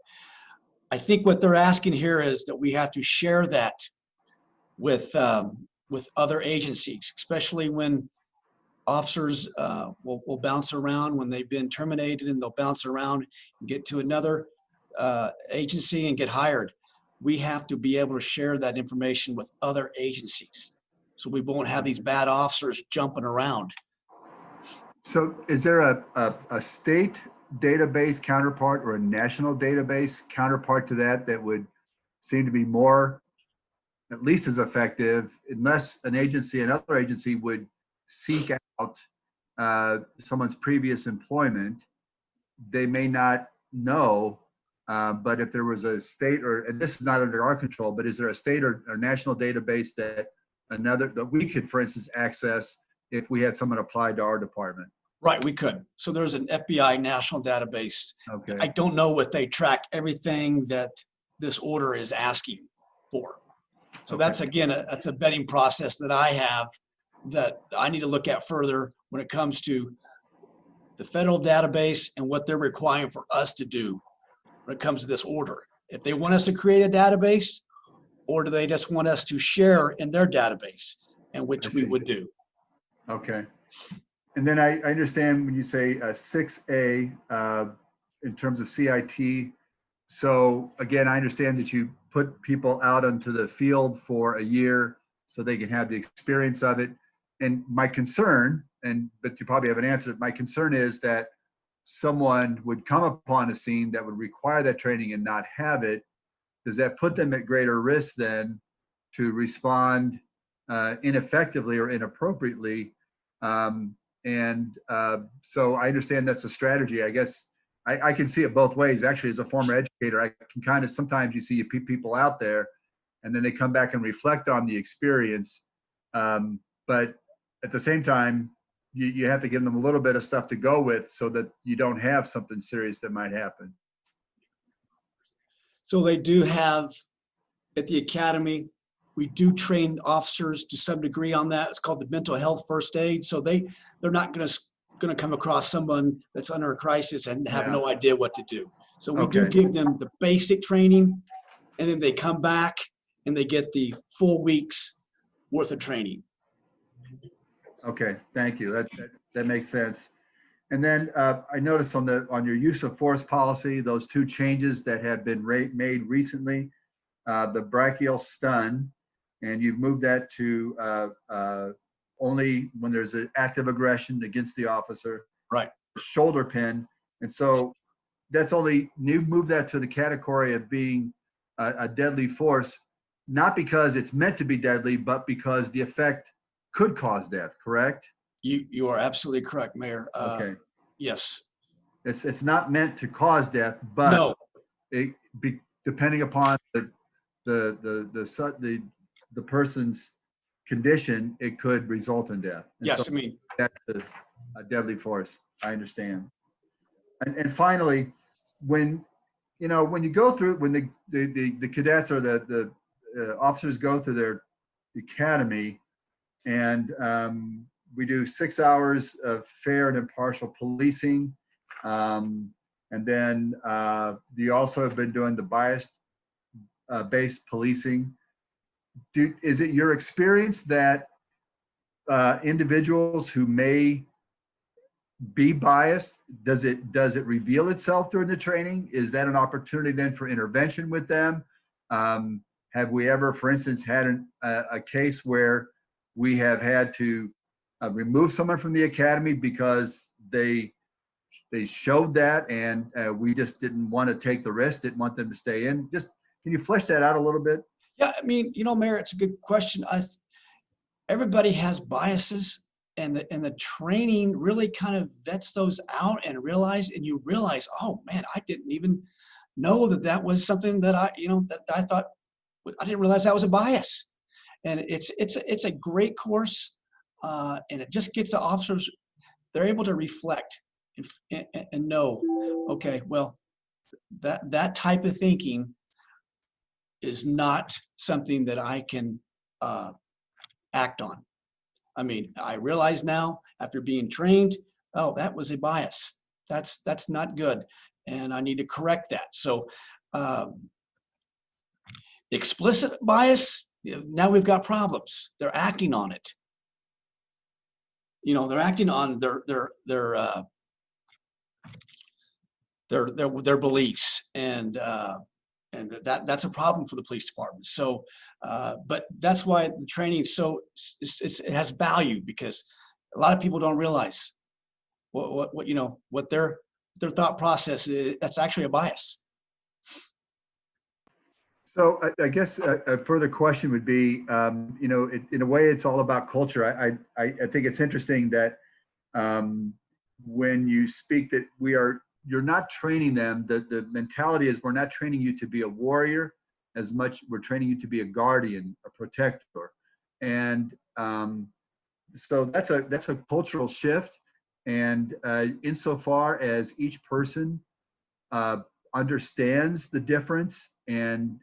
I think what they're asking here is that we have to share that with other agencies, especially when officers will bounce around when they've been terminated, and they'll bounce around and get to another agency and get hired. We have to be able to share that information with other agencies so we won't have these bad officers jumping around. So is there a state database counterpart or a national database counterpart to that would seem to be more, at least as effective, unless another agency would seek out someone's previous employment? They may not know, but if there was a state and this is not under our control, but is there a state or national database that we could, for instance, access if we had someone apply to our department? Right, we could. So there's an FBI national database. Okay. I don't know if they track everything that this order is asking for. So that's, again, that's a vetting process that I have that I need to look at further when it comes to the federal database and what they're requiring for us to do when it comes to this order. If they want us to create a database, or do they just want us to share in their database, and which we would do. Okay. And then I understand when you say 6A in terms of CIT. So again, I understand that you put people out onto the field for a year so they can have the experience of it. And my concern, but you probably haven't answered it, my concern is that someone would come upon a scene that would require that training and not have it. Does that put them at greater risk then to respond ineffectively or inappropriately? So I understand that's a strategy. I guess I can see it both ways. Actually, as a former educator, I can kind of, sometimes you see you put people out there and then they come back and reflect on the experience. But at the same time, you have to give them a little bit of stuff to go with so that you don't have something serious that might happen. So they do have, at the academy, we do train officers to some degree on that. It's called the mental health first aid. So they're not going to come across someone that's under a crisis and have no idea what to do. So we do give them the basic training, and then they come back and they get the full week's worth of training. Okay, thank you. That makes sense. And then I noticed on your use of force policy, those two changes that have been made recently, the brachial stun, and you've moved that to only when there's an active aggression against the officer. Right. Shoulder pin. And so you've moved that to the category of being a deadly force, not because it's meant to be deadly, but because the effect could cause death, correct? You are absolutely correct, Mayor. Okay. Yes. It's not meant to cause death, but no. Depending upon the person's condition, it could result in death. And yes, so I mean that's a deadly force. I understand. And finally, when you go through, when the cadets or the officers go through their academy, and we do 6 hours of fair and impartial policing. And then you also have been doing the bias-based policing. Is it your experience that individuals who may be biased, does it reveal itself during the training? Is that an opportunity then for intervention with them? Have we ever, for instance, had a case where we have had to remove someone from the academy because they showed that, and we just didn't want to take the risk, didn't want them to stay in? Just, can you flesh that out a little bit? Yeah, I mean, Mayor, it's a good question. Everybody has biases, and the training really kind of vets those out and you realize, oh man, I didn't even know that was something that that I thought, I didn't realize that was a bias. And it's a great course, and it just gets the officers, they're able to reflect and know, okay, well, that type of thinking is not something that I can act on. I mean, I realize now after being trained, oh, that was a bias. That's not good, and I need to correct that. So explicit bias, now we've got problems. They're acting on it. They're acting on their beliefs, and that's a problem for the police department. So, but that's why the training it has value, because a lot of people don't realize what their thought process is. That's actually a bias. So I guess a further question would be, in a way, it's all about culture. I think it's interesting that when you speak that you're not training them, the mentality is, we're not training you to be a warrior as much, we're training you to be a guardian, a protector. And so that's a cultural shift. And insofar as each person understands the difference, and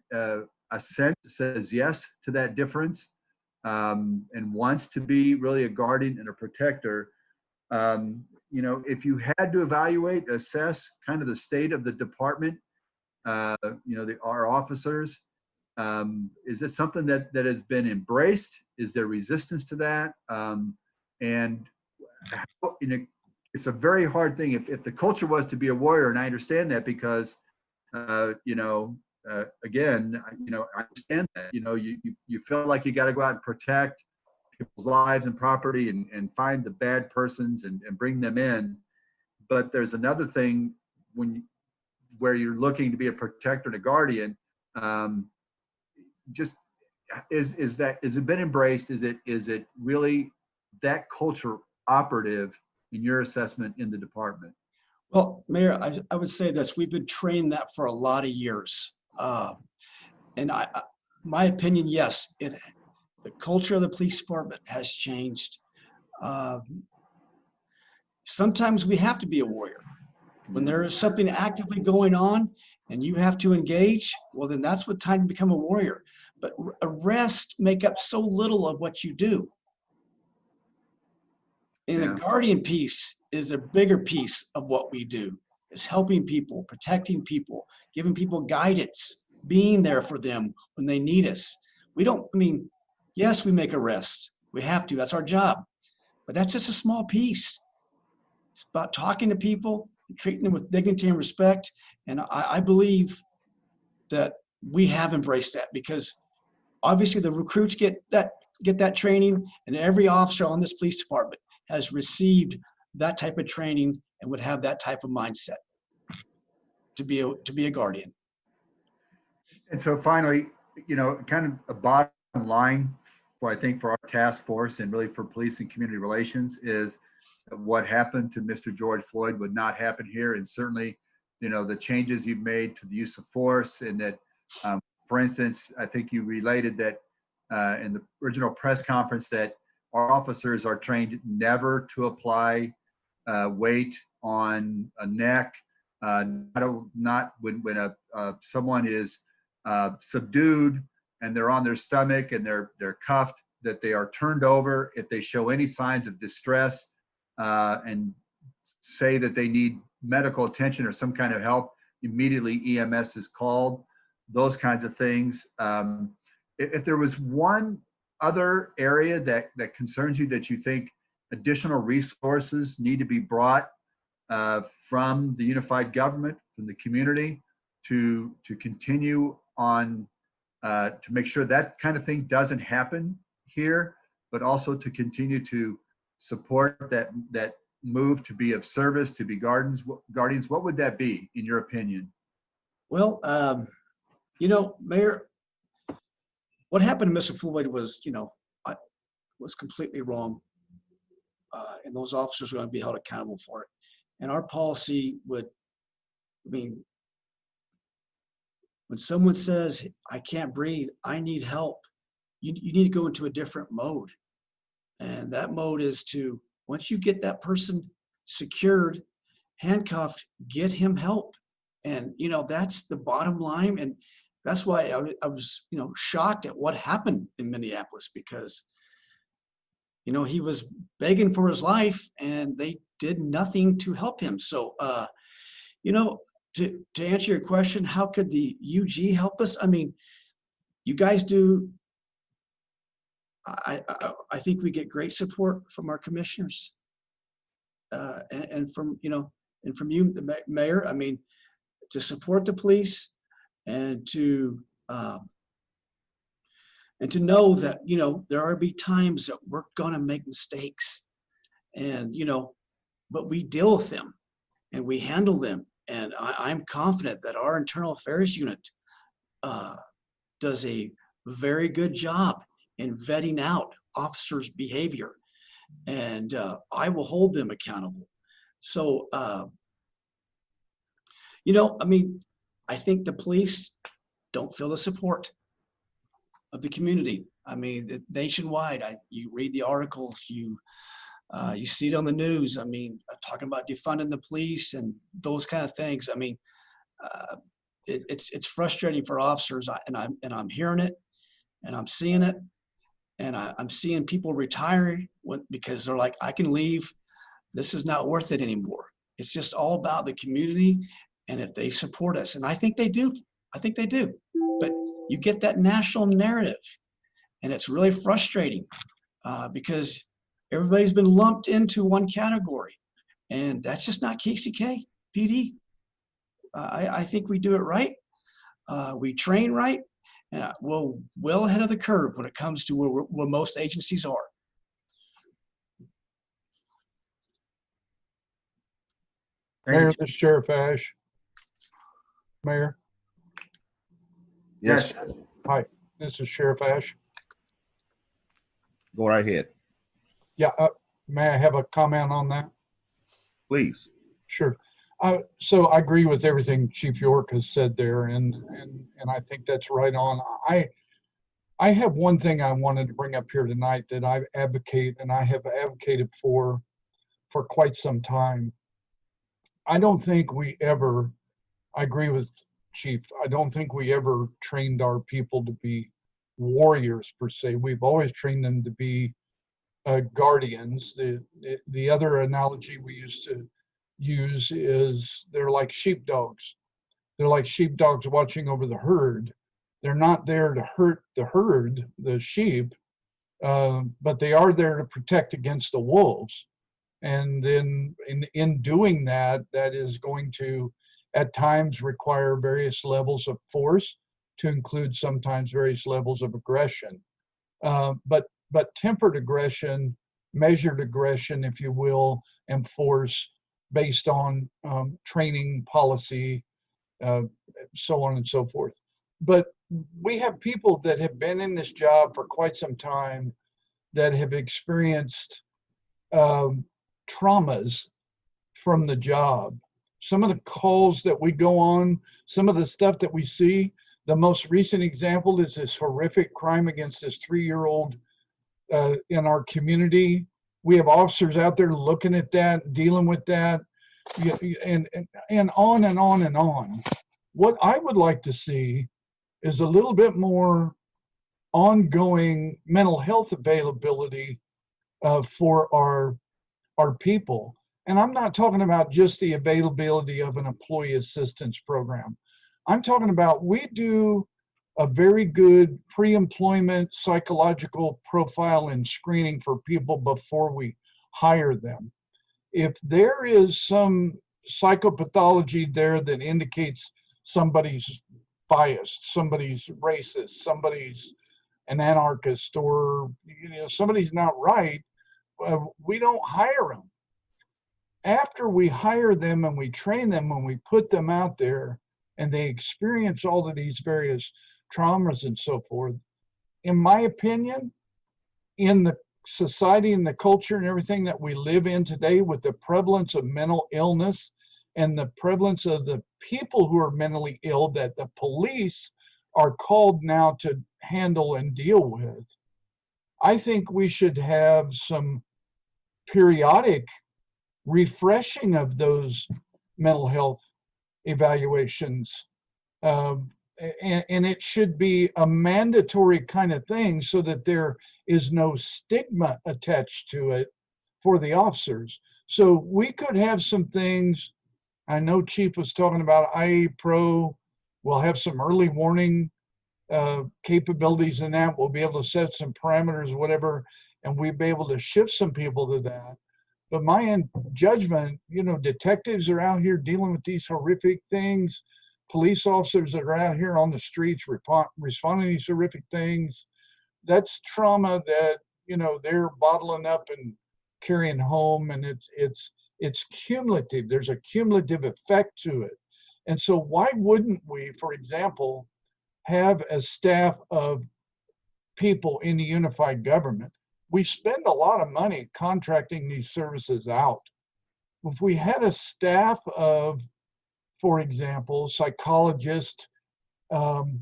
sense says yes to that difference, and wants to be really a guardian and a protector, you know, if you had to evaluate, assess kind of the state of the department, you know, our officers, is it something that has been embraced? Is there resistance to that? And how, you know, it's a very hard thing. If the culture was to be a warrior, and I understand that because, you know, again, you know, I understand that, you know, you feel like you got to go out and protect people's lives and property and find the bad persons and bring them in. But there's another thing where you're looking to be a protector and a guardian. Just is it been embraced? Is it really that culture operative in your assessment in the department? Well, Mayor, I would say this, we've been training that for a lot of years. And my opinion, yes, the culture of the police department has changed. Sometimes we have to be a warrior. When there is something actively going on and you have to engage, well, then that's what time to become a warrior. But arrests make up so little of what you do. And the guardian piece is a bigger piece of what we do. It's helping people, protecting people, giving people guidance, being there for them when they need us. We don't, I mean, yes, we make arrests. We have to, that's our job. But that's just a small piece. It's about talking to people, treating them with dignity and respect. And I believe that we have embraced that because obviously the recruits get that training, and every officer on this police department has received that type of training and would have that type of mindset to be a guardian. And so finally, you know, kind of a bottom line for, I think, for our task force and really for police and community relations is what happened to Mr. George Floyd would not happen here. And certainly, you know, the changes you've made to the use of force, and that, for instance, I think you related that in the original press conference that our officers are trained never to apply weight on a neck, not when someone is subdued and they're on their stomach and they're cuffed, that they are turned over if they show any signs of distress and say that they need medical attention or some kind of help. Immediately EMS is called. Those kinds of things. If there was one other area that concerns you, that you think additional resources need to be brought from the unified government, from the community, to continue on, to make sure that kind of thing doesn't happen here, but also to continue to support that move to be of service, to be guardians, what would that be, in your opinion? Well, you know, Mayor, what happened to Mr. Floyd was, you know, was completely wrong. And those officers are going to be held accountable for it. And our policy would, I mean, when someone says, I can't breathe, I need help, you need to go into a different mode. And that mode is to, once you get that person secured, handcuffed, get him help. And, you know, that's the bottom line. And that's why I was, you know, shocked at what happened in Minneapolis, because, you know, he was begging for his life and they did nothing to help him. So, you know, to answer your question, how could the UG help us? I mean, you guys do. I think we get great support from our commissioners, and from, you know, and from you, the mayor. I mean, to support the police and to know that, you know, there are be times that we're gonna make mistakes, and, you know, but we deal with them and we handle them. And I'm confident that our internal affairs unit does a very good job in vetting out officers' behavior, and I will hold them accountable. So, you know, I mean, I think the police don't feel the support of the community. I mean, nationwide, you read the articles, you see it on the news. I mean, talking about defunding the police and those kind of things. I mean, it's frustrating for officers, and I'm hearing it, and I'm seeing it, and I'm seeing people retire because they're like, I can leave. This is not worth it anymore. It's just all about the community, and if they support us, and I think they do. I think they do. But you get that national narrative, and it's really frustrating because everybody's been lumped into one category, and that's just not KCK PD. I think we do it right. We train right, and we're well ahead of the curve when it comes to where most agencies are. Mayor, this is Sheriff Ash. Mayor. Yes. Hi, this is Sheriff Ash. Go right ahead. Yeah, may I have a comment on that? Please. Sure. So I agree with everything Chief York has said there, and I think that's right on. I have one thing I wanted to bring up here tonight that I advocate, and I have advocated for quite some time. I don't think we ever, I agree with Chief, I don't think we ever trained our people to be warriors per se. We've always trained them to be guardians. The other analogy we used to use is they're like sheepdogs. They're like sheepdogs watching over the herd. They're not there to hurt the herd, the sheep, but they are there to protect against the wolves. And then in doing that, that is going to at times require various levels of force, to include sometimes various levels of aggression. But tempered aggression, measured aggression, if you will, and force based on training policy, so on and so forth. But we have people that have been in this job for quite some time that have experienced traumas from the job. Some of the calls that we go on, some of the stuff that we see, the most recent example is this horrific crime against this 3-year-old in our community. We have officers out there looking at that, dealing with that, and on and on and on. What I would like to see is a little bit more ongoing mental health availability for our people. And I'm not talking about just the availability of an employee assistance program. I'm talking about, we do a very good pre-employment psychological profile and screening for people before we hire them. If there is some psychopathology there that indicates somebody's biased, somebody's racist, somebody's an anarchist, or somebody's not right, we don't hire them. After we hire them and we train them and we put them out there and they experience all of these various traumas and so forth, in my opinion, in the society and the culture and everything that we live in today, with the prevalence of mental illness and the prevalence of the people who are mentally ill that the police are called now to handle and deal with, I think we should have some periodic refreshing of those mental health evaluations. And it should be a mandatory kind of thing so that there is no stigma attached to it for the officers. So we could have some things. I know Chief was talking about IA Pro. We'll have some early warning capabilities in that. We'll be able to set some parameters, whatever, and we'll be able to shift some people to that. But my judgment, detectives are out here dealing with these horrific things. Police officers that are out here on the streets responding to these horrific things. That's trauma that, they're bottling up and carrying home, and it's cumulative. There's a cumulative effect to it. And so why wouldn't we, for example, have a staff of people in the unified government? We spend a lot of money contracting these services out. If we had a staff of, for example, psychologists and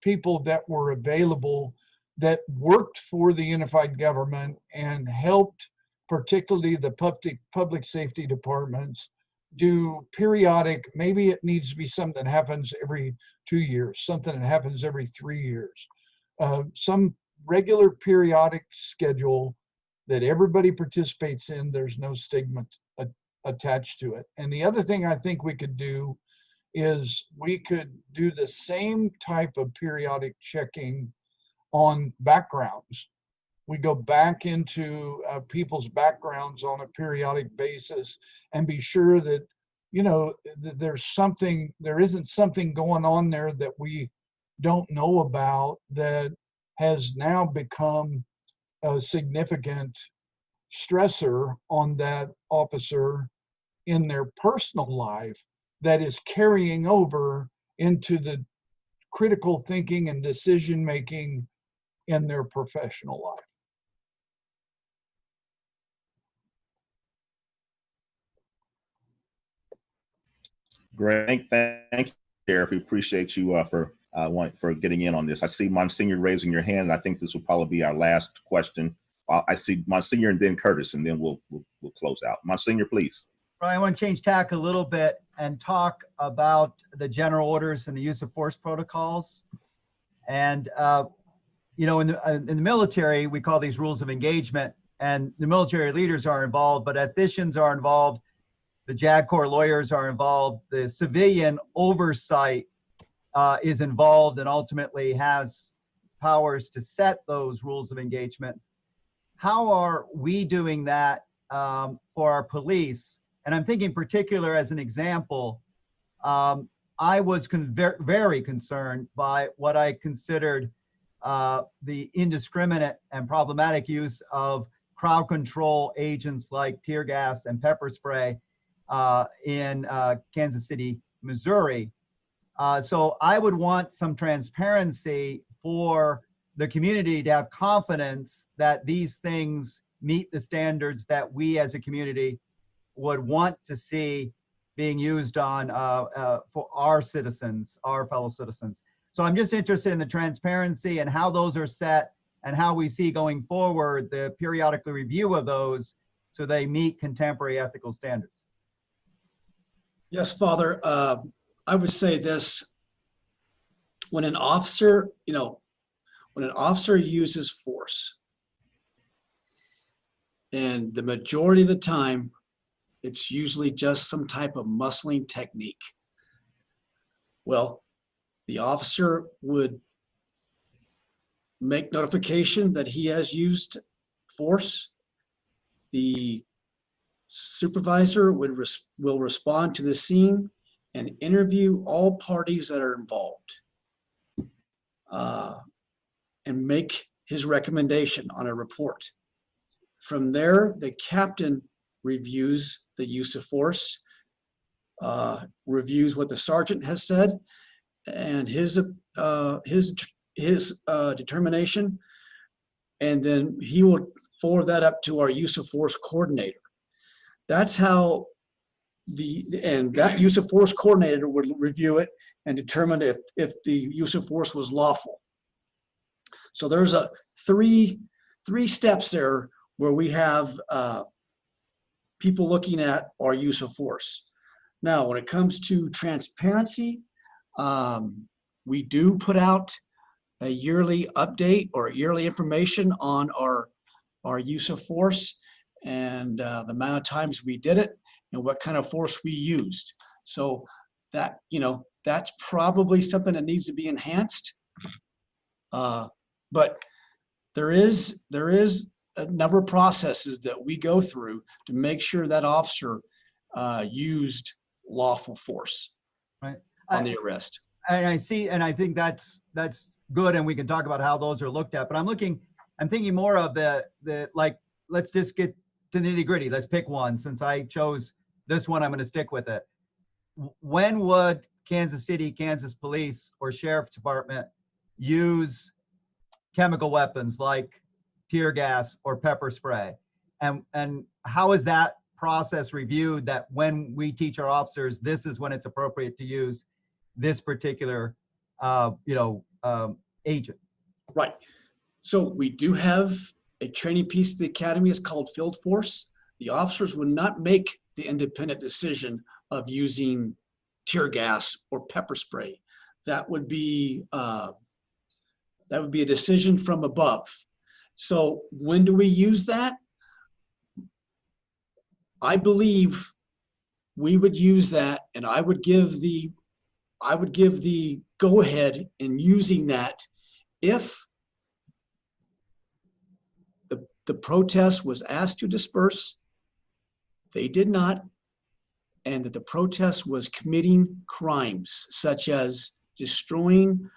people that were available that worked for the unified government and helped particularly the public safety departments do periodic, maybe it needs to be something that happens every 2 years, something that happens every 3 years, some regular periodic schedule that everybody participates in. There's no stigma attached to it. And the other thing I think we could do is we could do the same type of periodic checking on backgrounds. We go back into people's backgrounds on a periodic basis and be sure that, you know, there isn't something going on there that we don't know about that has now become a significant stressor on that officer in their personal life that is carrying over into the critical thinking and decision making in their professional life. Great, thank you, Sheriff. We appreciate you for getting in on this. I see Monsignor raising your hand, and I think this will probably be our last question. I see Monsignor and then Curtis, and then we'll close out. Monsignor, please. I want to change tack a little bit and talk about the general orders and the use of force protocols. And you know, in the military, we call these rules of engagement, and the military leaders are involved, but ethicians are involved. The JAG Corps lawyers are involved. The civilian oversight is involved and ultimately has powers to set those rules of engagement. How are we doing that for our police? And I'm thinking particular as an example, I was very concerned by what I considered the indiscriminate and problematic use of crowd control agents like tear gas and pepper spray in Kansas City, Missouri. So I would want some transparency for the community to have confidence that these things meet the standards that we as a community would want to see being used on for our citizens, our fellow citizens. So I'm just interested in the transparency and how those are set and how we see going forward the periodic review of those so they meet contemporary ethical standards. Yes, Father. I would say this: when an officer, when an officer uses force, and the majority of the time, it's usually just some type of muscling technique. Well, the officer would make notification that he has used force. The supervisor will respond to the scene and interview all parties that are involved and make his recommendation on a report. From there, the captain reviews the use of force, reviews what the sergeant has said and his determination, and then he will forward that up to our use of force coordinator. That's how that use of force coordinator would review it and determine if the use of force was lawful. So there's three steps there where we have people looking at our use of force. Now, when it comes to transparency, we do put out a yearly update or yearly information on our use of force and the amount of times we did it and what kind of force we used. So that, that's probably something that needs to be enhanced. But there is a number of processes that we go through to make sure that officer used lawful force on the arrest. And I see, and I think that's good, and we can talk about how those are looked at. But I'm thinking more of the like, let's just get to the nitty gritty. Let's pick one. Since I chose this one, I'm going to stick with it. When would Kansas City, Kansas Police or Sheriff's Department use chemical weapons like tear gas or pepper spray? And how is that process reviewed, that when we teach our officers, this is when it's appropriate to use this particular agent? Right. So we do have a training piece of the academy. It's called Field Force. The officers would not make the independent decision of using tear gas or pepper spray. That would be a decision from above. So when do we use that? I believe we would use that, and I would give the go ahead in using that if the protest was asked to disperse, they did not, and that the protest was committing crimes such as destroying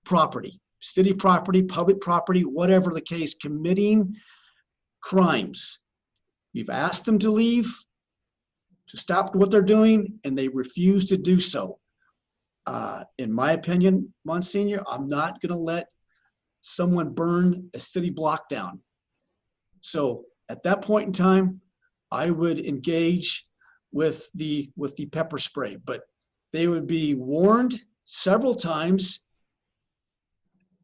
property, city property, public property, whatever the case, committing crimes. We've asked them to leave, to stop what they're doing, and they refuse to do so. In my opinion, Monsignor, I'm not going to let someone burn a city block down. So at that point in time, I would engage with the pepper spray, but they would be warned several times,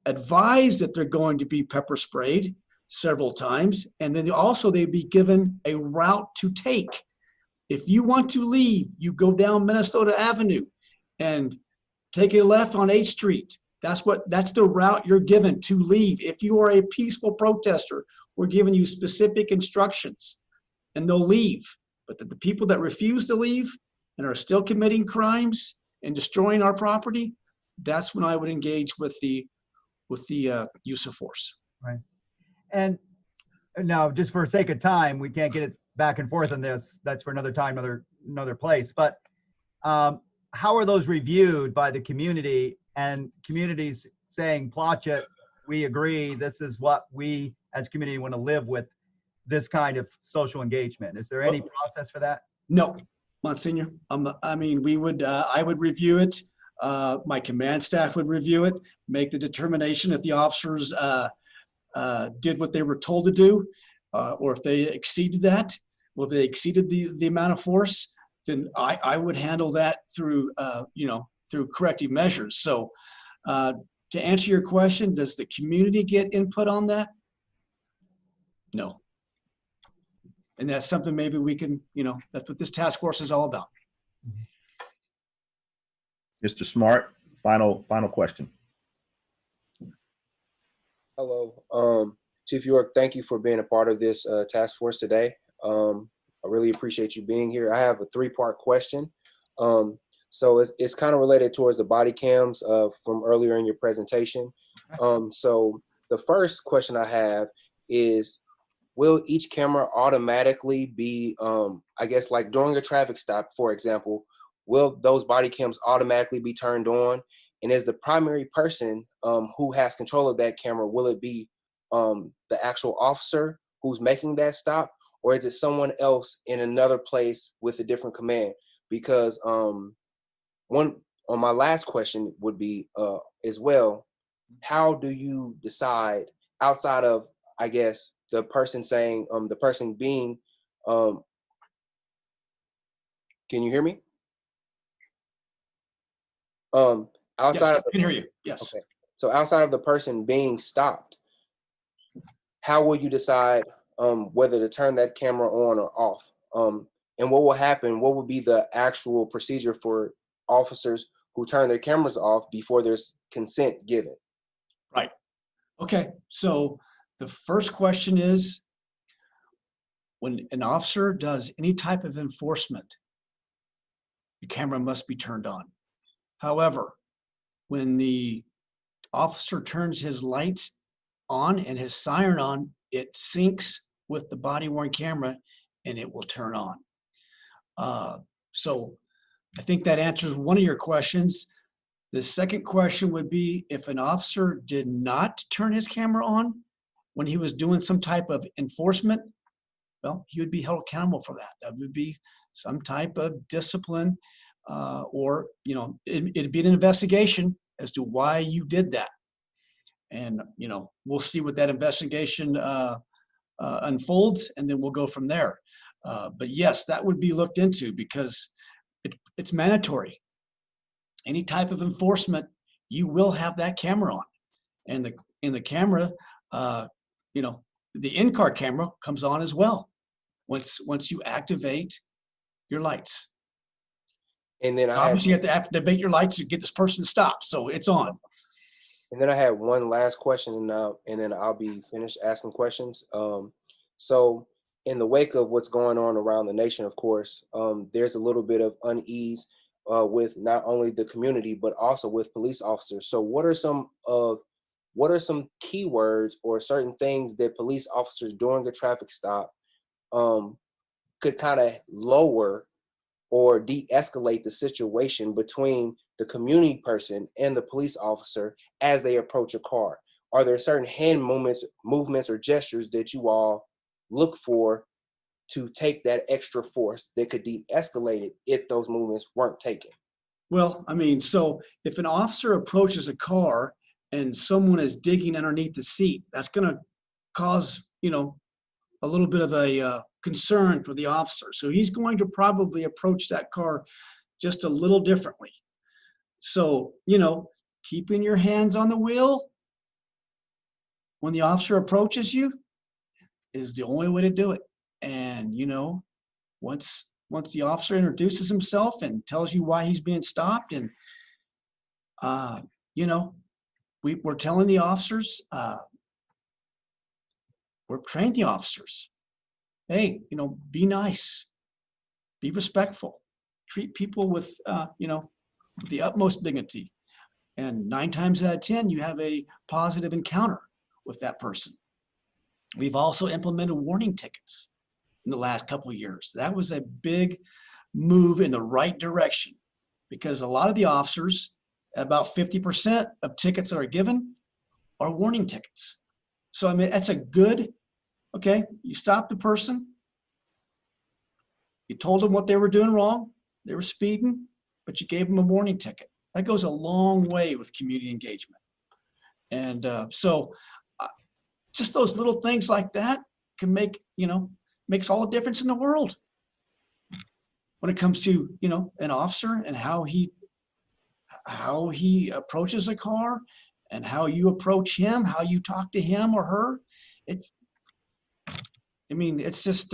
advised that they're going to be pepper sprayed several times, and then also they'd be given a route to take. If you want to leave, you go down Minnesota Avenue and take a left on 8th Street. That's the route you're given to leave. If you are a peaceful protester, we're giving you specific instructions, and they'll leave. But the people that refuse to leave and are still committing crimes and destroying our property, that's when I would engage with the use of force. Right. And now, just for sake of time, we can't get it back and forth on this. That's for another time, another place. But how are those reviewed by the community, and communities saying, Plotcha, we agree, this is what we as community want to live with, this kind of social engagement? Is there any process for that? No, Monsignor. I mean, we would, I would review it. My command staff would review it, make the determination if the officers did what they were told to do, or if they exceeded that. Well, if they exceeded the amount of force, then I would handle that through, through corrective measures. So to answer your question, does the community get input on that? No. And that's something maybe we can, that's what this task force is all about. Mr. Smart, final question. Hello, Chief York. Thank you for being a part of this task force today. I really appreciate you being here. I have a 3-part question. So it's kind of related towards the body cams from earlier in your presentation. So the first question I have is, will each camera automatically be, I guess, like during a traffic stop, for example, will those body cams automatically be turned on? And is the primary person who has control of that camera, will it be the actual officer who's making that stop, or is it someone else in another place with a different command? Because one on my last question would be as well, how do you decide outside of, I guess, the person saying, the person being, can you hear me? Outside Yes, of I can hear you. Yes. Okay. So outside of the person being stopped, how will you decide whether to turn that camera on or off? And what will happen? What would be the actual procedure for officers who turn their cameras off before there's consent given? Right. Okay. So the first question is, when an officer does any type of enforcement, the camera must be turned on. However, when the officer turns his lights on and his siren on, it syncs with the body-worn camera and it will turn on. So I think that answers one of your questions. The second question would be, if an officer did not turn his camera on when he was doing some type of enforcement, well, he would be held accountable for that. That would be some type of discipline, or, it'd be an investigation as to why you did that. And, we'll see what that investigation unfolds, and then we'll go from there. But yes, that would be looked into, because it's mandatory. Any type of enforcement, you will have that camera on, and the camera, the in-car camera comes on as well. Once you activate your lights. And then Obviously, you have to activate your lights to get this person to stop. So it's on. And then I had one last question, and then I'll be finished asking questions. So in the wake of what's going on around the nation, of course, there's a little bit of unease with not only the community, but also with police officers. So what are some keywords or certain things that police officers during a traffic stop could kind of lower or de-escalate the situation between the community person and the police officer as they approach a car? Are there certain hand movements or gestures that you all look for to take that extra force that could de-escalate it if those movements weren't taken? Well, I mean, so if an officer approaches a car and someone is digging underneath the seat, that's going to cause, a little bit of a concern for the officer. So he's going to probably approach that car just a little differently. So, keeping your hands on the wheel when the officer approaches you is the only way to do it. And, once the officer introduces himself and tells you why he's being stopped, and, we're telling the officers, we're trained the officers, hey, be nice, be respectful, treat people with, with the utmost dignity. And 9 times out of 10, you have a positive encounter with that person. We've also implemented warning tickets in the last couple of years. That was a big move in the right direction, because a lot of the officers, about 50% of tickets that are given are warning tickets. So, I mean, that's a good, okay, you stopped the person, you told them what they were doing wrong, they were speeding, but you gave them a warning ticket. That goes a long way with community engagement. And just those little things like that can makes all the difference in the world when it comes to, an officer and how he approaches a car and how you approach him, how you talk to him or her. It's just,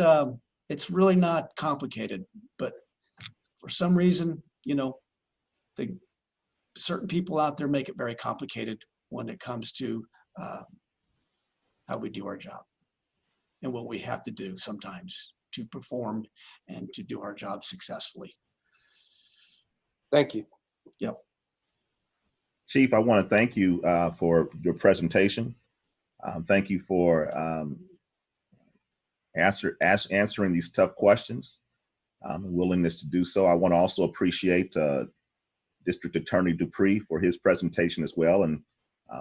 it's really not complicated, but for some reason, the certain people out there make it very complicated when it comes to how we do our job and what we have to do sometimes to perform and to do our job successfully. Thank you. Yep. Chief, I want to thank you for your presentation. Thank you for answering these tough questions, willingness to do so. I want to also appreciate District Attorney Dupree for his presentation as well, and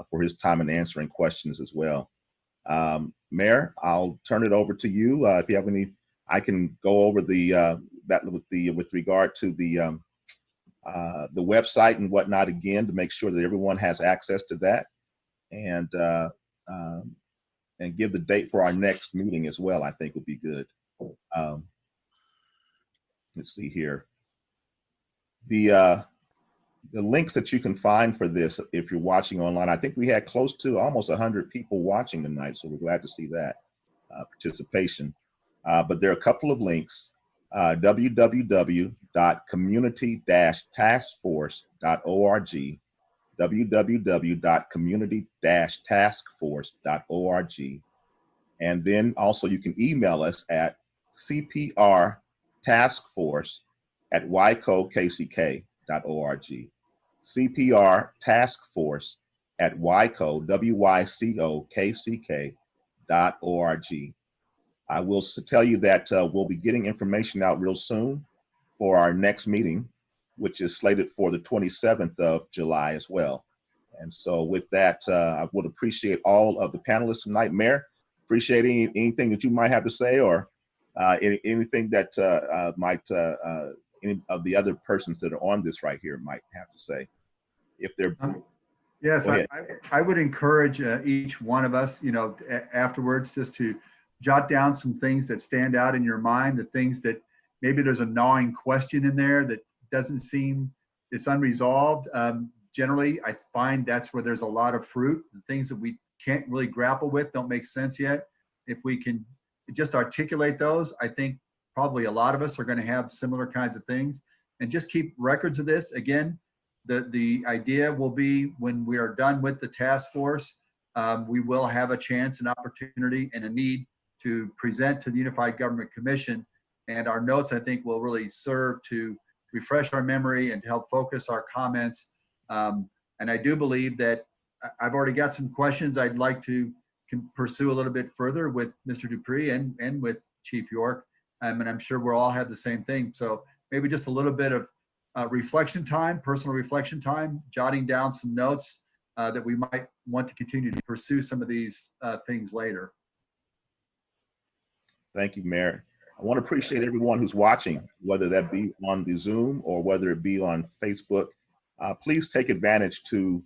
for his time in answering questions as well. Mayor, I'll turn it over to you. If you have any, I can go over with regard to the website and whatnot again to make sure that everyone has access to that, and give the date for our next meeting as well. I think would be good. Let's see here. The links that you can find for this, if you're watching online, I think we had close to almost 100 people watching tonight, so we're glad to see that participation. But there are a couple of links: www.community-taskforce.org, www.community-taskforce.org, and then also you can email us at cprtaskforce@wicokck.org. cprtaskforce@wicokck.org. I will tell you that we'll be getting information out real soon for our next meeting, which is slated for the 27th of July as well. And so with that, I would appreciate all of the panelists tonight. Mayor, appreciate anything that you might have to say, or anything that any of the other persons that are on this right here might have to say. If they're yes, I would encourage each one of us, afterwards, just to jot down some things that stand out in your mind, the things that maybe there's a gnawing question in there that doesn't seem, it's unresolved. Generally, I find that's where there's a lot of fruit. The things that we can't really grapple with, don't make sense yet. If we can just articulate those, I think probably a lot of us are going to have similar kinds of things, and just keep records of this. Again, the idea will be when we are done with the task force, we will have a chance, an opportunity, and a need to present to the Unified Government Commission. And our notes, I think, will really serve to refresh our memory and to help focus our comments. And I do believe that I've already got some questions I'd like to pursue a little bit further with Mr. Dupree and with Chief York. And I'm sure we'll all have the same thing. So maybe just a little bit of reflection time, personal reflection time, jotting down some notes that we might want to continue to pursue some of these things later. Thank you, Mayor. I want to appreciate everyone who's watching, whether that be on the Zoom or whether it be on Facebook. Please take advantage to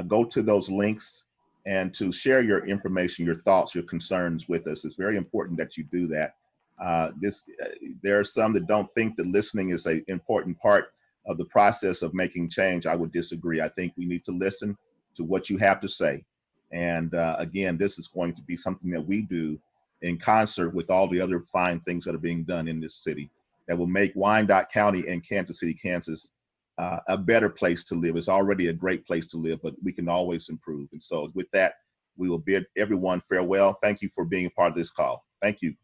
go to those links and to share your information, your thoughts, your concerns with us. It's very important that you do that. There are some that don't think that listening is an important part of the process of making change. I would disagree. I think we need to listen to what you have to say. And again, this is going to be something that we do in concert with all the other fine things that are being done in this city that will make Wyandotte County and Kansas City, Kansas a better place to live. It's already a great place to live, but we can always improve. And so with that, we will bid everyone farewell. Thank you for being a part of this call. Thank you.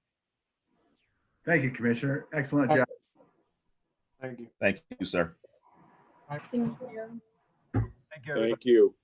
Thank you, Commissioner. Excellent job. Thank you. Thank you, sir. Thank you. Thank you, everybody. Thank you.